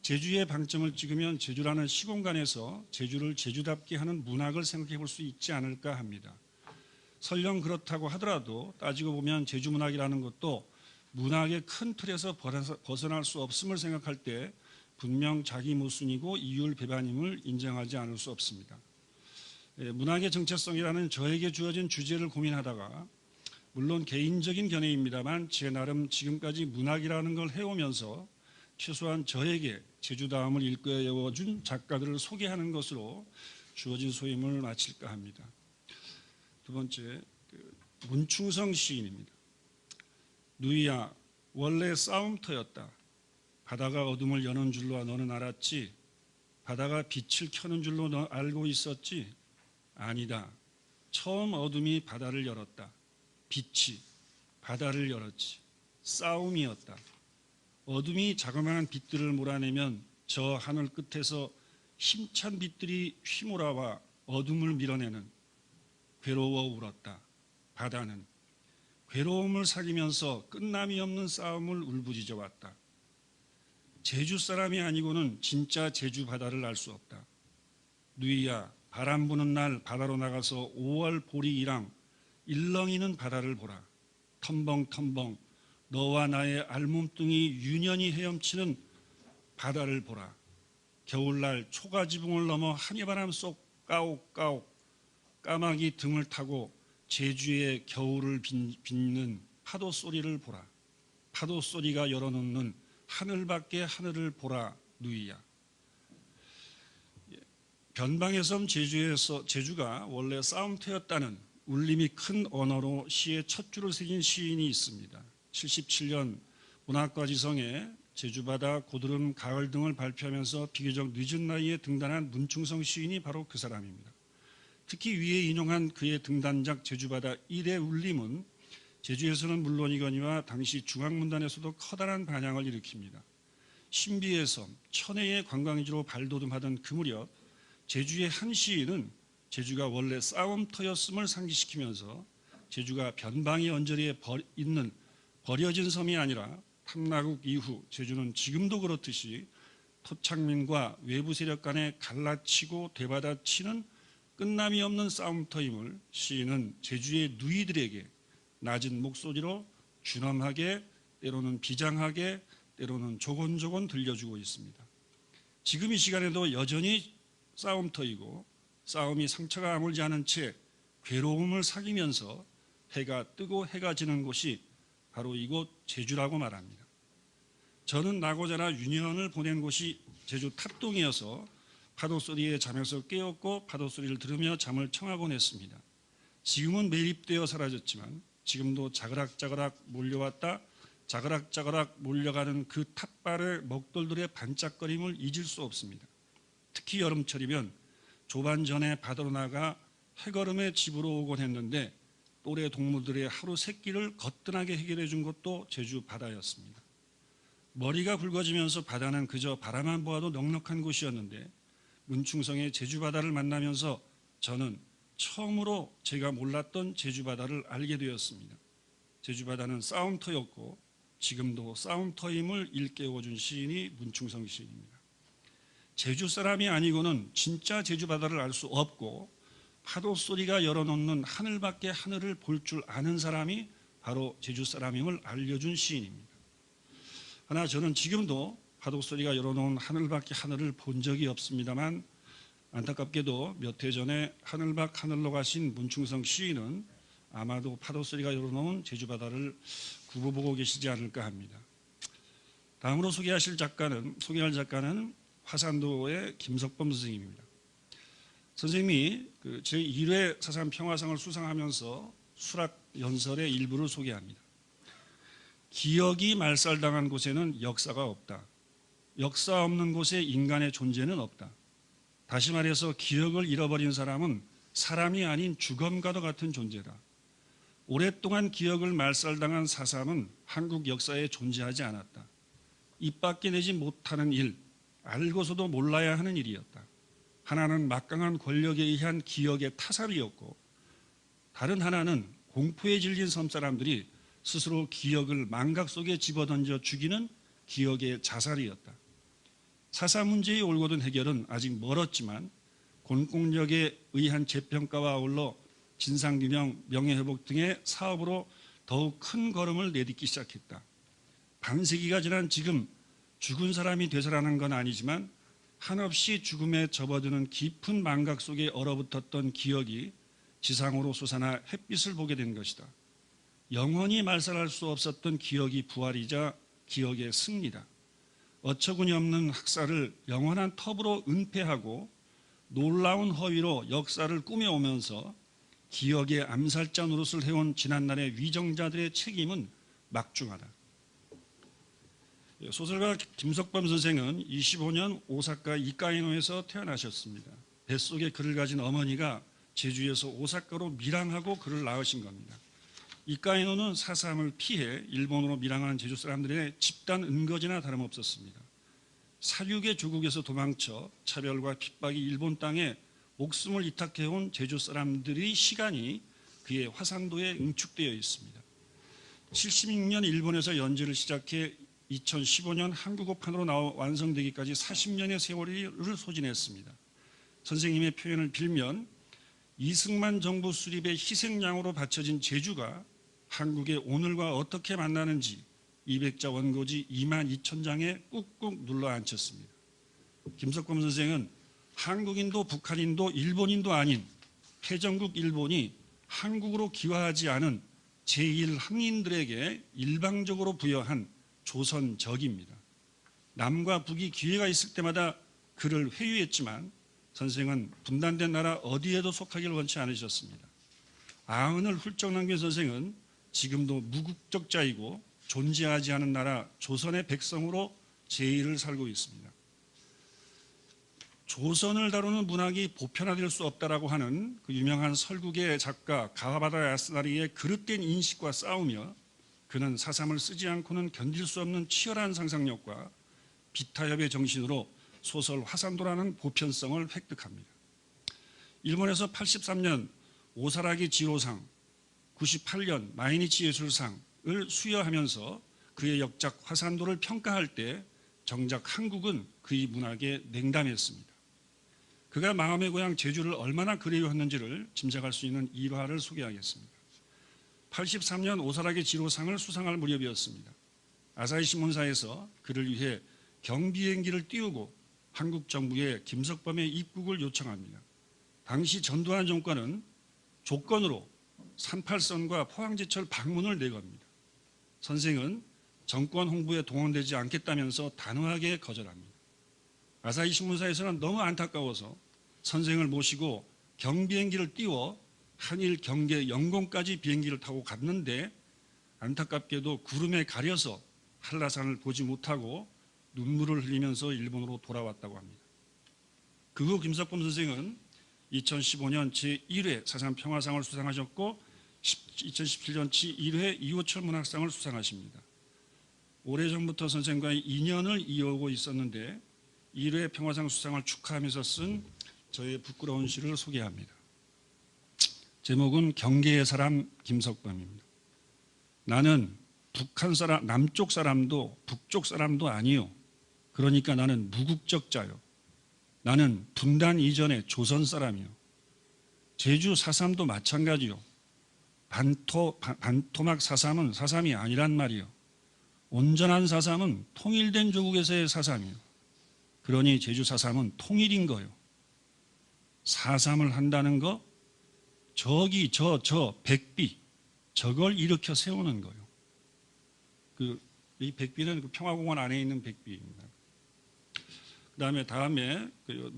S4: 제주의 방점을 찍으면 제주라는 시공간에서 제주를 제주답게 하는 문학을 생각해 볼 수 있지 않을까 합니다. 설령 그렇다고 하더라도 따지고 보면 제주 문학이라는 것도 문학의 큰 틀에서 벗어날 수 없음을 생각할 때 분명 자기 모순이고 이율배반임을 인정하지 않을 수 없습니다. 문학의 정체성이라는 저에게 주어진 주제를 고민하다가 물론 개인적인 견해입니다만 제 나름 지금까지 문학이라는 걸 해오면서 최소한 저에게 제주다움을 일깨워준 작가들을 소개하는 것으로 주어진 소임을 마칠까 합니다. 두 번째, 문충성 시인입니다. 누이야, 원래 싸움터였다. 바다가 어둠을 여는 줄로 너는 알았지? 바다가 빛을 켜는 줄로 너 알고 있었지? 아니다. 처음 어둠이 바다를 열었다. 빛이 바다를 열었지. 싸움이었다. 어둠이 자그마한 빛들을 몰아내면 저 하늘 끝에서 힘찬 빛들이 휘몰아와 어둠을 밀어내는 괴로워 울었다. 바다는 괴로움을 사귀면서 끝남이 없는 싸움을 울부짖어 왔다. 제주 사람이 아니고는 진짜 제주 바다를 알 수 없다. 누이야, 바람 부는 날 바다로 나가서 5월 보리이랑 일렁이는 바다를 보라. 텀벙텀벙 너와 나의 알몸뚱이 유년히 헤엄치는 바다를 보라. 겨울날 초가지붕을 넘어 한여바람 속 까옥까옥 까마귀 등을 타고 제주의 겨울을 빚는 파도 소리를 보라. 파도 소리가 열어놓는 하늘 밖의 하늘을 보라 누이야. 변방의 섬 제주가 원래 싸움터였다는 울림이 큰 언어로 시의 첫 줄을 새긴 시인이 있습니다. 77년 문학과 지성에 제주바다, 고드름, 가을 등을 발표하면서 비교적 늦은 나이에 등단한 문충성 시인이 바로 그 사람입니다. 특히 위에 인용한 그의 등단작 제주바다 1의 울림은 제주에서는 물론이거니와 당시 중앙문단에서도 커다란 반향을 일으킵니다. 신비의 섬, 천혜의 관광지로 발돋움하던 그 무렵 제주의 한 시인은 제주가 원래 싸움터였음을 상기시키면서 제주가 변방의 언저리에 있는 버려진 섬이 아니라 탐라국 이후 제주는 지금도 그렇듯이 토착민과 외부 세력 간에 갈라치고 되받아치는 끝남이 없는 싸움터임을 시인은 제주의 누이들에게 낮은 목소리로 준엄하게, 때로는 비장하게, 때로는 조곤조곤 들려주고 있습니다. 지금 이 시간에도 여전히 싸움터이고 싸움이 상처가 아물지 않은 채 괴로움을 사귀면서 해가 뜨고 해가 지는 곳이 바로 이곳 제주라고 말합니다. 저는 나고자라 유년을 보낸 곳이 제주 탑동이어서 파도 소리에 잠에서 깨었고 파도 소리를 들으며 잠을 청하곤 했습니다. 지금은 매립되어 사라졌지만 지금도 자그락자그락 몰려왔다 자그락자그락 몰려가는 그 탑발의 먹돌들의 반짝거림을 잊을 수 없습니다. 특히 여름철이면 조반전에 바다로 나가 해걸음에 집으로 오곤 했는데 또래 동무들의 하루 세끼를 거뜬하게 해결해 준 것도 제주 바다였습니다. 머리가 굵어지면서 바다는 그저 바라만 보아도 넉넉한 곳이었는데 문충성의 제주 바다를 만나면서 저는 처음으로 제가 몰랐던 제주 바다를 알게 되었습니다. 제주 바다는 싸움터였고 지금도 싸움터임을 일깨워준 시인이 문충성 시인입니다. 제주 사람이 아니고는 진짜 제주 바다를 알 수 없고 파도 소리가 열어놓는 하늘 밖의 하늘을 볼 줄 아는 사람이 바로 제주 사람임을 알려준 시인입니다. 하나 저는 지금도 파도 소리가 열어놓은 하늘 밖의 하늘을 본 적이 없습니다만 안타깝게도 몇 해 전에 하늘 밖 하늘로 가신 문충성 시인은 아마도 파도 소리가 열어놓은 제주 바다를 굽어보고 계시지 않을까 합니다. 다음으로 소개할 작가는 화산도의 김석범 선생님입니다. 선생님이 제1회 사산평화상을 수상하면서 수락 연설의 일부를 소개합니다. 기억이 말살당한 곳에는 역사가 없다. 역사 없는 곳에 인간의 존재는 없다. 다시 말해서 기억을 잃어버린 사람은 사람이 아닌 죽음과도 같은 존재다. 오랫동안 기억을 말살당한 사삼은 한국 역사에 존재하지 않았다. 입 밖에 내지 못하는 일, 알고서도 몰라야 하는 일이었다. 하나는 막강한 권력에 의한 기억의 타살이었고 다른 하나는 공포에 질린 섬사람들이 스스로 기억을 망각 속에 집어던져 죽이는 기억의 자살이었다. 사사 문제의 올곧은 해결은 아직 멀었지만 공권력에 의한 재평가와 아울러 진상규명, 명예회복 등의 사업으로 더욱 큰 걸음을 내딛기 시작했다. 반세기가 지난 지금 죽은 사람이 되살아난 건 아니지만 한없이 죽음에 접어드는 깊은 망각 속에 얼어붙었던 기억이 지상으로 솟아나 햇빛을 보게 된 것이다. 영원히 말살할 수 없었던 기억이 부활이자 기억의 승리다. 어처구니 없는 학살을 영원한 텁으로 은폐하고 놀라운 허위로 역사를 꾸며오면서 기억의 암살자 노릇을 해온 지난날의 위정자들의 책임은 막중하다. 소설가 김석범 선생은 25년 오사카 이카이노에서 태어나셨습니다. 뱃속에 그를 가진 어머니가 제주에서 오사카로 밀항하고 그를 낳으신 겁니다. 이카이노는 사삼을 피해 일본으로 밀항한 제주 사람들의 집단 은거지나 다름없었습니다. 사륙의 조국에서 도망쳐 차별과 핍박이 일본 땅에 목숨을 이탁해온 제주 사람들의 시간이 그의 화산도에 응축되어 있습니다. 76년 일본에서 연주를 시작해 2015년 한국어판으로 완성되기까지 40년의 세월을 소진했습니다. 선생님의 표현을 빌면 이승만 정부 수립의 희생양으로 바쳐진 제주가 한국의 오늘과 어떻게 만나는지 200자 원고지 22,000장에 꾹꾹 눌러 앉혔습니다. 김석범 선생은 한국인도 북한인도 일본인도 아닌 패전국 일본이 한국으로 기화하지 않은 제1항인들에게 일방적으로 부여한 조선적입니다. 남과 북이 기회가 있을 때마다 그를 회유했지만 선생은 분단된 나라 어디에도 속하기를 원치 않으셨습니다. 아흔을 훌쩍 넘긴 선생은 지금도 무국적자이고 존재하지 않은 나라 조선의 백성으로 제1을 살고 있습니다. 조선을 다루는 문학이 보편화될 수 없다라고 하는 그 유명한 설국의 작가 가와바다 야스나리의 그릇된 인식과 싸우며 그는 사삼을 쓰지 않고는 견딜 수 없는 치열한 상상력과 비타협의 정신으로 소설 화산도라는 보편성을 획득합니다. 일본에서 83년 오사라기 지로상, 98년 마이니치 예술상을 수여하면서 그의 역작 화산도를 평가할 때 정작 한국은 그의 문학에 냉담했습니다. 그가 마음의 고향 제주를 얼마나 그리워했는지를 짐작할 수 있는 일화를 소개하겠습니다. 83년 오사라기 지로상을 수상할 무렵이었습니다. 아사히 신문사에서 그를 위해 경비행기를 띄우고 한국 정부에 김석범의 입국을 요청합니다. 당시 전두환 정권은 조건으로 38선과 포항제철 방문을 내겁니다. 선생은 정권 홍보에 동원되지 않겠다면서 단호하게 거절합니다. 아사히 신문사에서는 너무 안타까워서 선생을 모시고 경비행기를 띄워 한일 경계 영공까지 비행기를 타고 갔는데 안타깝게도 구름에 가려서 한라산을 보지 못하고 눈물을 흘리면서 일본으로 돌아왔다고 합니다. 그 후 김석범 선생은 2015년 제1회 사상평화상을 수상하셨고 2017년 제1회 이호철 문학상을 수상하십니다. 오래전부터 선생과의 인연을 이어오고 있었는데 1회 평화상 수상을 축하하면서 쓴 저의 부끄러운 시를 소개합니다. 제목은 경계의 사람 김석범입니다. 나는 북한 사람, 남쪽 사람도 북쪽 사람도 아니요. 그러니까 나는 무국적자요. 나는 분단 이전의 조선 사람이요. 제주 4.3도 마찬가지요. 반토막 4.3은 4.3이 아니란 말이요. 온전한 4.3은 통일된 조국에서의 4.3이요. 그러니 제주 4.3은 통일인 거요. 4.3을 한다는 거 저기 저 백비 저걸 일으켜 세우는 거요. 이 백비는 그 평화공원 안에 있는 백비입니다. 그다음에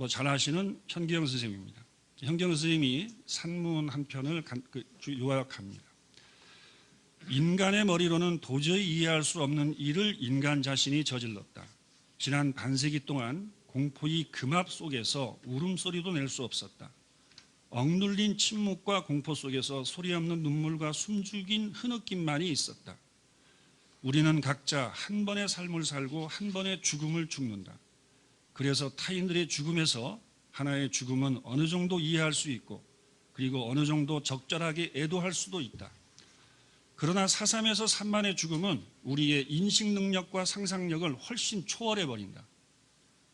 S4: 잘 아시는 현기영 선생님입니다. 현기영 선생님이 산문 한 편을 요약합니다. 인간의 머리로는 도저히 이해할 수 없는 일을 인간 자신이 저질렀다. 지난 반세기 동안 공포의 금압 속에서 울음소리도 낼 수 없었다. 억눌린 침묵과 공포 속에서 소리 없는 눈물과 숨죽인 흐느낌만이 있었다. 우리는 각자 한 번의 삶을 살고 한 번의 죽음을 죽는다. 그래서 타인들의 죽음에서 하나의 죽음은 어느 정도 이해할 수 있고 그리고 어느 정도 적절하게 애도할 수도 있다. 그러나 4.3에서 3만의 죽음은 우리의 인식 능력과 상상력을 훨씬 초월해버린다.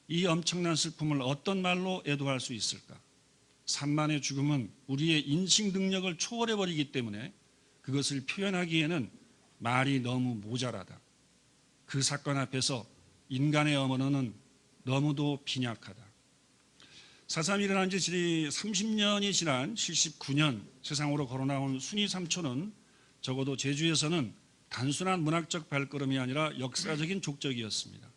S4: 이 엄청난 슬픔을 어떤 말로 애도할 수 있을까? 3만의 죽음은 우리의 인식 능력을 초월해버리기 때문에 그것을 표현하기에는 말이 너무 모자라다. 그 사건 앞에서 인간의 언어는 너무도 빈약하다. 4.3이 일어난 지 30년이 지난 79년 세상으로 걸어나온 순이 삼촌은 적어도 제주에서는 단순한 문학적 발걸음이 아니라 역사적인 족적이었습니다.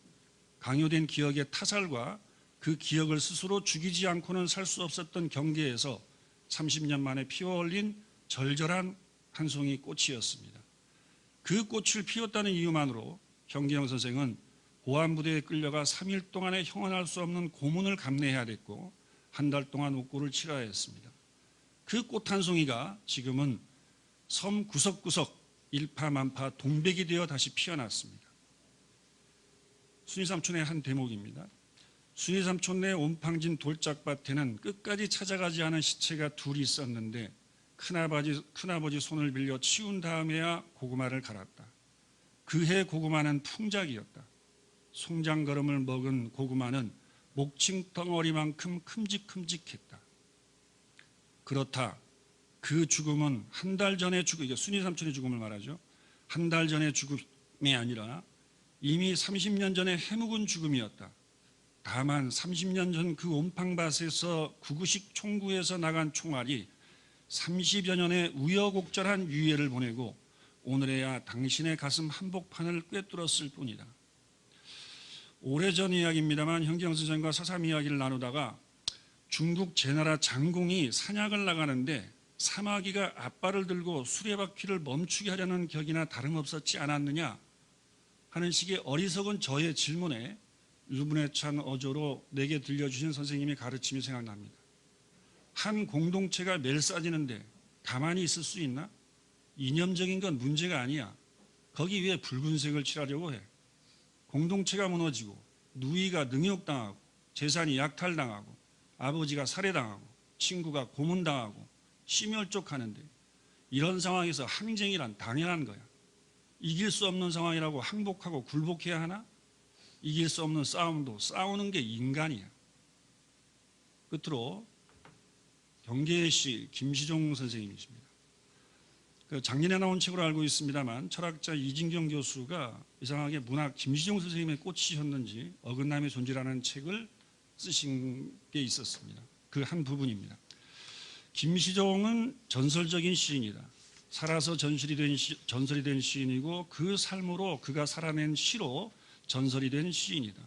S4: 강요된 기억의 타살과 그 기억을 스스로 죽이지 않고는 살 수 없었던 경계에서 30년 만에 피어올린 절절한 한 송이 꽃이었습니다. 그 꽃을 피웠다는 이유만으로 현기영 선생은 보안부대에 끌려가 3일 동안에 형언할 수 없는 고문을 감내해야 됐고 한 달 동안 옥고를 치러야 했습니다. 그 꽃 한 송이가 지금은 섬 구석구석 일파만파 동백이 되어 다시 피어났습니다. 순이삼촌의 한 대목입니다. 순이삼촌네 온팡진 돌짝밭에는 끝까지 찾아가지 않은 시체가 둘이 있었는데 큰아버지 손을 빌려 치운 다음에야 고구마를 갈았다. 그해 고구마는 풍작이었다. 송장걸음을 먹은 고구마는 목칭덩어리만큼 큼직큼직했다. 그렇다. 그 죽음은 한 달 전의 죽음, 이게 순이 삼촌의 죽음을 말하죠. 한 달 전의 죽음이 아니라 이미 30년 전에 해묵은 죽음이었다. 다만 30년 전 그 온팡밭에서 구구식 총구에서 나간 총알이 30여 년의 우여곡절한 유예를 보내고 오늘에야 당신의 가슴 한복판을 꿰뚫었을 뿐이다. 오래전 이야기입니다만 현경 선생과 사삼 이야기를 나누다가 중국 제나라 장공이 사냥을 나가는데 사마귀가 앞발을 들고 수레바퀴를 멈추게 하려는 격이나 다름없었지 않았느냐 하는 식의 어리석은 저의 질문에 유분에 찬 어조로 내게 들려주신 선생님의 가르침이 생각납니다. 한 공동체가 멜싸지는데 가만히 있을 수 있나? 이념적인 건 문제가 아니야. 거기 왜 붉은색을 칠하려고 해? 공동체가 무너지고 누이가 능욕당하고 재산이 약탈당하고 아버지가 살해당하고 친구가 고문당하고 심혈족하는데 이런 상황에서 항쟁이란 당연한 거야. 이길 수 없는 상황이라고 항복하고 굴복해야 하나? 이길 수 없는 싸움도 싸우는 게 인간이야. 끝으로 경계의 시 김시종 선생님이십니다. 작년에 나온 책으로 알고 있습니다만 철학자 이진경 교수가 이상하게 문학 김시종 선생님의 꽃이셨는지 어긋남의 존재라는 책을 쓰신 게 있었습니다. 그 한 부분입니다. 김시종은 전설적인 시인이다. 살아서 전설이 된 시인이고 그 삶으로 그가 살아낸 시로 전설이 된 시인이다.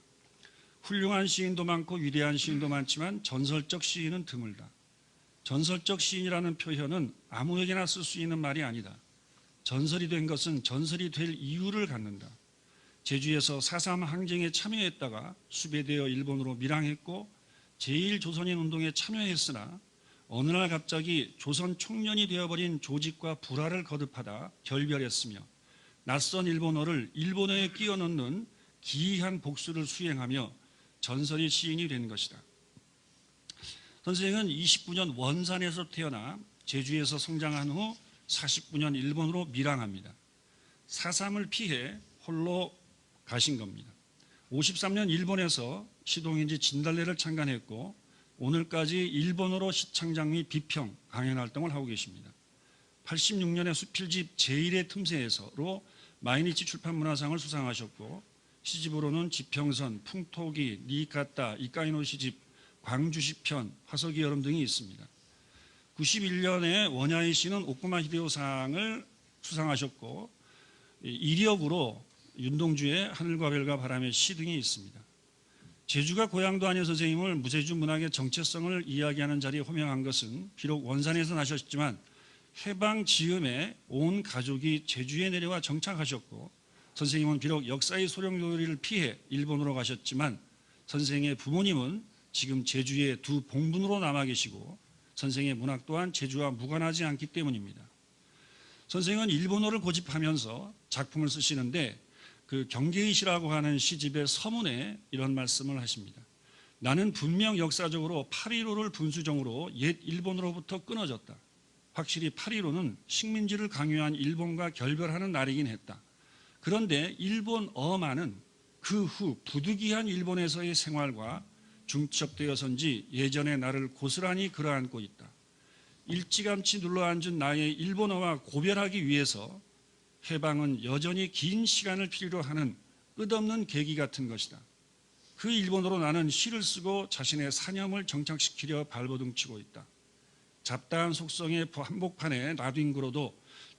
S4: 훌륭한 시인도 많고 위대한 시인도 많지만 전설적 시인은 드물다. 전설적 시인이라는 표현은 아무에게나 쓸 수 있는 말이 아니다. 전설이 된 것은 전설이 될 이유를 갖는다. 제주에서 4.3 항쟁에 참여했다가 수배되어 일본으로 밀항했고 제1조선인 운동에 참여했으나 어느 날 갑자기 조선 총련이 되어버린 조직과 불화를 거듭하다 결별했으며 낯선 일본어를 일본어에 끼워 넣는 기이한 복수를 수행하며 전설의 시인이 된 것이다. 선생은 29년 원산에서 태어나 제주에서 성장한 후 49년 일본으로 밀항합니다. 4.3을 피해 홀로 가신 겁니다. 53년 일본에서 시동인지 진달래를 창간했고 오늘까지 일본어로 시창작 및 비평, 강연 활동을 하고 계십니다. 86년에 수필집 제1의 틈새에서로 마이니치 출판문화상을 수상하셨고 시집으로는 지평선, 풍토기, 니카타, 이카이노 시집, 광주시편, 화석이 여름 등이 있습니다. 91년에 원야이 씨는 오쿠마 히데요상을 수상하셨고 이력으로 윤동주의 하늘과 별과 바람의 시 등이 있습니다. 제주가 고향도 아닌 선생님을 무제주 문학의 정체성을 이야기하는 자리에 호명한 것은 비록 원산에서 나셨지만 해방 즈음에 온 가족이 제주에 내려와 정착하셨고 선생님은 비록 역사의 소령돌이를 피해 일본으로 가셨지만 선생의 부모님은 지금 제주에 두 봉분으로 남아 계시고 선생의 문학 또한 제주와 무관하지 않기 때문입니다. 선생은 일본어를 고집하면서 작품을 쓰시는데 그 경계의 시라고 하는 시집의 서문에 이런 말씀을 하십니다. 나는 분명 역사적으로 8.15를 분수정으로 옛 일본으로부터 끊어졌다. 확실히 8.15는 식민지를 강요한 일본과 결별하는 날이긴 했다. 그런데 일본어만은 그 후 부득이한 일본에서의 생활과 중첩되어선지 예전의 나를 고스란히 끌어안고 있다. 일찌감치 눌러앉은 나의 일본어와 고별하기 위해서 해방은 여전히 긴 시간을 필요로 하는 끝없는 계기 같은 것이다. 그 일본어로 나는 시를 쓰고 자신의 사념을 정착시키려 발버둥치고 있다. 잡다한 속성의 한복판에 놔둔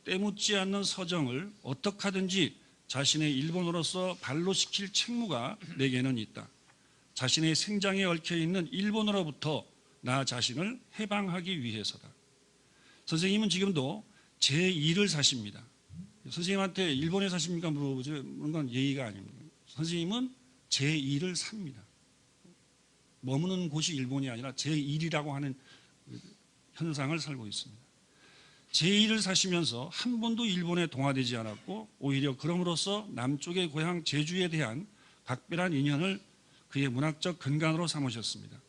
S4: 때묻지 않는 서정을 어떻게 하든지 자신의 일본어로서 발로시킬 책무가 내게는 있다. 자신의 생장에 얽혀있는 일본어로부터 나 자신을 해방하기 위해서다. 선생님은 지금도 제2를 사십니다. 선생님한테 일본에 사십니까 물어보죠. 그런 건 예의가 아닙니다. 선생님은 제2를 삽니다. 머무는 곳이 일본이 아니라 제1이라고 하는 현상을 살고 있습니다. 제1을 사시면서 한 번도 일본에 동화되지 않았고 오히려 그럼으로써 남쪽의 고향 제주에 대한 각별한 인연을 그의 문학적 근간으로 삼으셨습니다.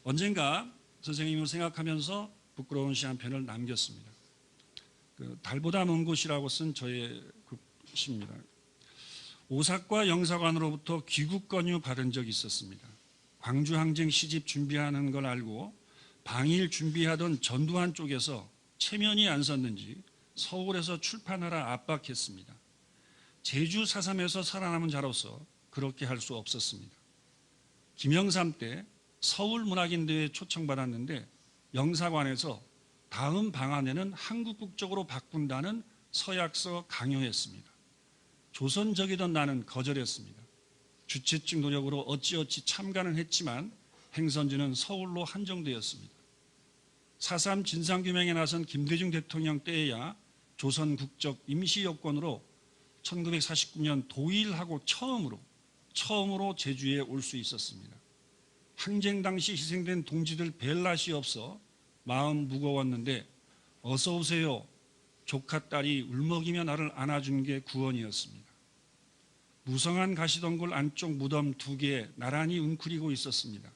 S4: 언젠가 선생님을 생각하면서 부끄러운 시 한 편을 남겼습니다. 달보다 먼 곳이라고 쓴 저의 시입니다. 오사과 영사관으로부터 귀국 건유 받은 적이 있었습니다. 광주 항쟁 시집 준비하는 걸 알고 방일 준비하던 전두환 쪽에서 체면이 안 섰는지 서울에서 출판하라 압박했습니다. 제주 4.3에서 살아남은 자로서 그렇게 할 수 없었습니다. 김영삼 때 서울문학인대회에 초청받았는데 영사관에서 다음 방안에는 한국 국적으로 바꾼다는 서약서 강요했습니다. 조선적이던 나는 거절했습니다. 주최 측 노력으로 어찌어찌 참가는 했지만 행선지는 서울로 한정되었습니다. 4.3 진상규명에 나선 김대중 대통령 때에야 조선 국적 임시 여권으로 1949년 도일하고 처음으로 제주에 올 수 있었습니다. 항쟁 당시 희생된 동지들 뵐 낯이 없어 마음 무거웠는데 어서 오세요. 조카 딸이 울먹이며 나를 안아준 게 구원이었습니다. 무성한 가시덩굴 안쪽 무덤 2개에 나란히 웅크리고 있었습니다.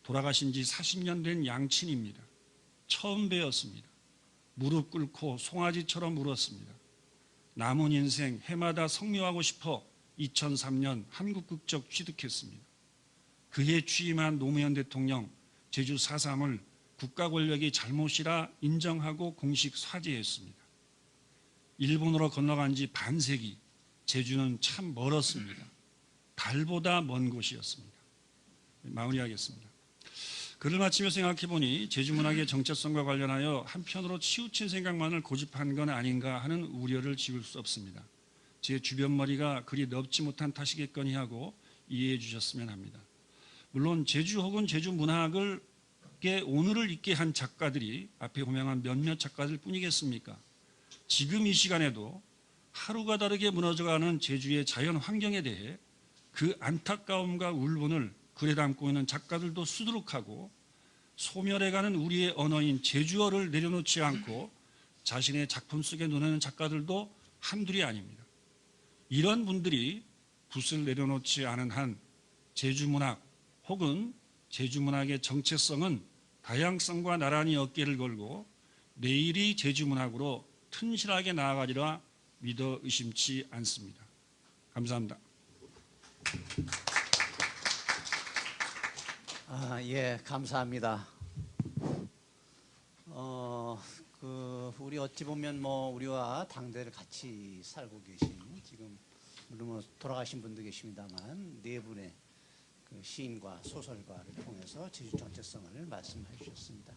S4: 돌아가신 지 40년 된 양친입니다. 처음 뵈었습니다. 무릎 꿇고 송아지처럼 울었습니다. 남은 인생 해마다 성묘하고 싶어 2003년 한국 국적 취득했습니다. 그해 취임한 노무현 대통령 제주 4.3을 국가 권력이 잘못이라 인정하고 공식 사죄했습니다. 일본으로 건너간 지 반세기, 제주는 참 멀었습니다. 달보다 먼 곳이었습니다. 마무리하겠습니다. 글을 마치며 생각해보니 제주문학의 정체성과 관련하여 한편으로 치우친 생각만을 고집한 건 아닌가 하는 우려를 지울 수 없습니다. 제 주변머리가 그리 넓지 못한 탓이겠거니 하고 이해해 주셨으면 합니다. 물론 제주 혹은 제주 문학을 오늘을 있게 한 작가들이 앞에 호명한 몇몇 작가들 뿐이겠습니까? 지금 이 시간에도 하루가 다르게 무너져가는 제주의 자연 환경에 대해 그 안타까움과 울분을 글에 담고 있는 작가들도 수두룩하고 소멸해가는 우리의 언어인 제주어를 내려놓지 않고 자신의 작품 속에 넣는 작가들도 한둘이 아닙니다. 이런 분들이 붓을 내려놓지 않은 한 제주문학 혹은 제주문학의 정체성은 다양성과 나란히 어깨를 걸고 내일이 제주문학으로 튼실하게 나아가리라 믿어 의심치 않습니다. 감사합니다.
S1: 예, 감사합니다. 우리 어찌 보면 우리와 당대를 같이 살고 계신 지금 물론 돌아가신 분도 계십니다만 네 분의 그 시인과 소설가를 통해서 제주 정체성을 말씀해 주셨습니다.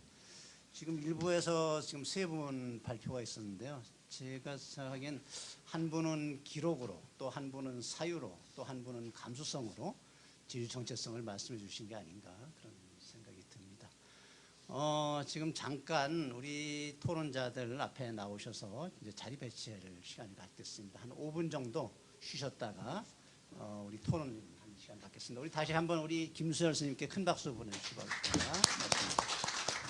S1: 지금 일부에서 지금 3분 발표가 있었는데요. 제가 생각하기엔 한 분은 기록으로, 또 한 분은 사유로, 또 한 분은 감수성으로 제주 정체성을 말씀해 주신 게 아닌가 그런 생각이 듭니다. 지금 잠깐 우리 토론자들 앞에 나오셔서 이제 자리 배치할 시간이 갖겠습니다. 한 5분 정도 쉬셨다가 우리 토론 한 시간 갖겠습니다. 우리 다시 한번 우리 김수열 스님께 큰 박수 보내주시기 바랍니다.